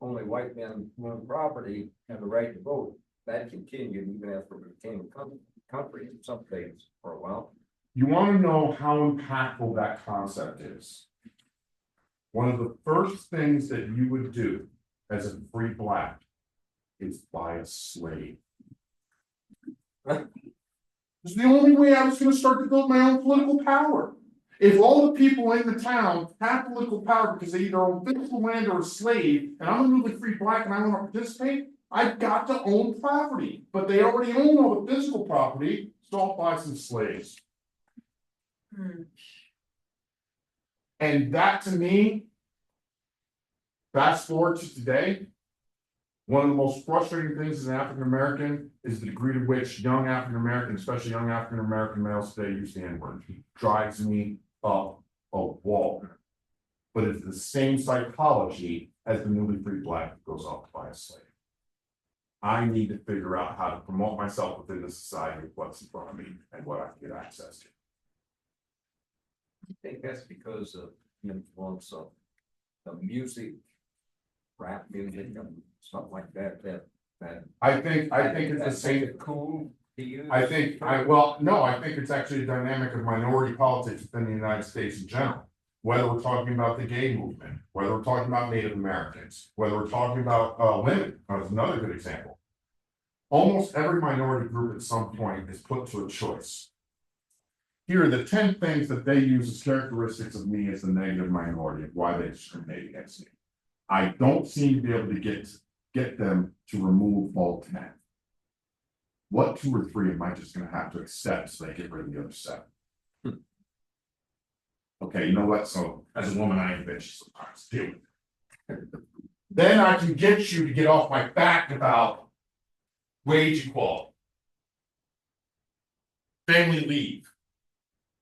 only white men who own property have the right to vote. That continued even after we became a country in some states for a while. You want to know how impactful that concept is? One of the first things that you would do as a free black is buy a slave. It's the only way I was going to start to build my own political power. If all the people in the town have political power because they either own physical land or a slave, and I'm a newly free black and I want to participate, I've got to own property. But they already own all the physical property, so I'll buy some slaves. And that to me, fast forward to today, one of the most frustrating things as an African American is the degree to which young African Americans, especially young African American males today, use the N-word. It drives me up a wall. But it's the same psychology as the newly free black that goes off to buy a slave. I need to figure out how to promote myself within the society of what's in front of me and what I can get access to. I think that's because of the influence of the music, rap music, and stuff like that. I think it's the same. Cool to use. I think it's actually a dynamic of minority politics within the United States in general. Whether we're talking about the gay movement, whether we're talking about Native Americans, whether we're talking about women, that's another good example. Almost every minority group at some point is put to a choice. Here are the 10 things that they use as characteristics of me as a negative minority and why they discriminate against me. I don't seem to be able to get them to remove all 10. What 2 or 3 am I just going to have to accept so they get rid of the other 7? Okay, you know what? So as a woman, I ain't bitch sometimes. Deal with it. Then I can get you to get off my back about wage equality, family leave.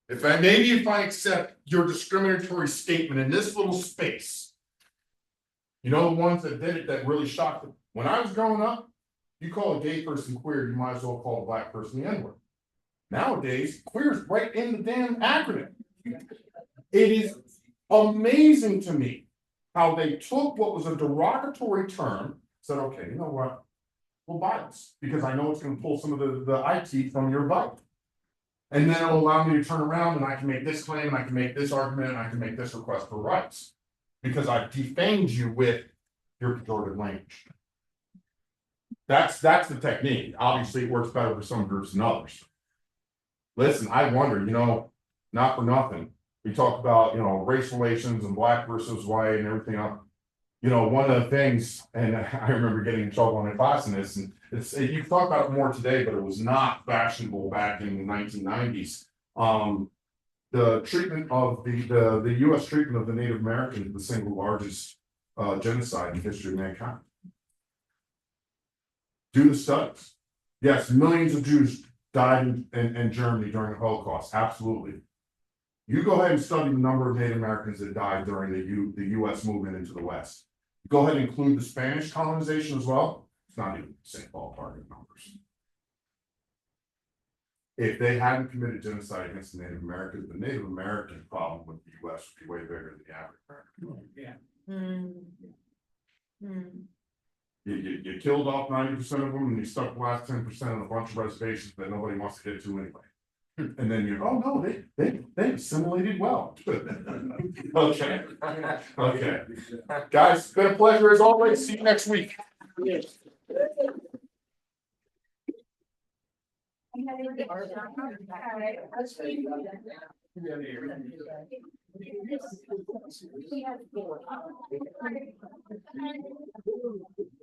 If I accept your discriminatory statement in this little space, you know the ones that did it that really shocked them. When I was growing up, you call a gay person queer, you might as well call a black person the N-word. Nowadays, queer is right in the damn acronym. It is amazing to me how they took what was a derogatory term, said, okay, you know what? will buy this, because I know it's gonna pull some of the eye teeth from your bite. And then it'll allow me to turn around and I can make this claim, and I can make this argument, and I can make this request for rights. Because I've defamed you with your pejorative language. That's the technique. Obviously, it works better for some groups than others. Listen, I wonder, not for nothing. We talk about, race relations and black versus white and everything else. One of the things, and I remember getting in trouble in a class in this, and you can talk about it more today, but it was not fashionable back in the 1990s. The treatment of the US treatment of the Native Americans is the single largest genocide in history of mankind. Do the studies. Yes, millions of Jews died in Germany during the Holocaust, absolutely. You go ahead and study the number of Native Americans that died during the US movement into the West. Go ahead and include the Spanish colonization as well. It's not even the same ballpark of numbers. If they hadn't committed genocide against the Native Americans, the Native American problem with the US would be way bigger than the African American. You killed off 90% of them, and you stuck the last 10% on a bunch of reservations that nobody wants to get to anyway. And then oh no, they assimilated well. Okay. Okay. Guys, it's been a pleasure as always. See you next week. Yeah.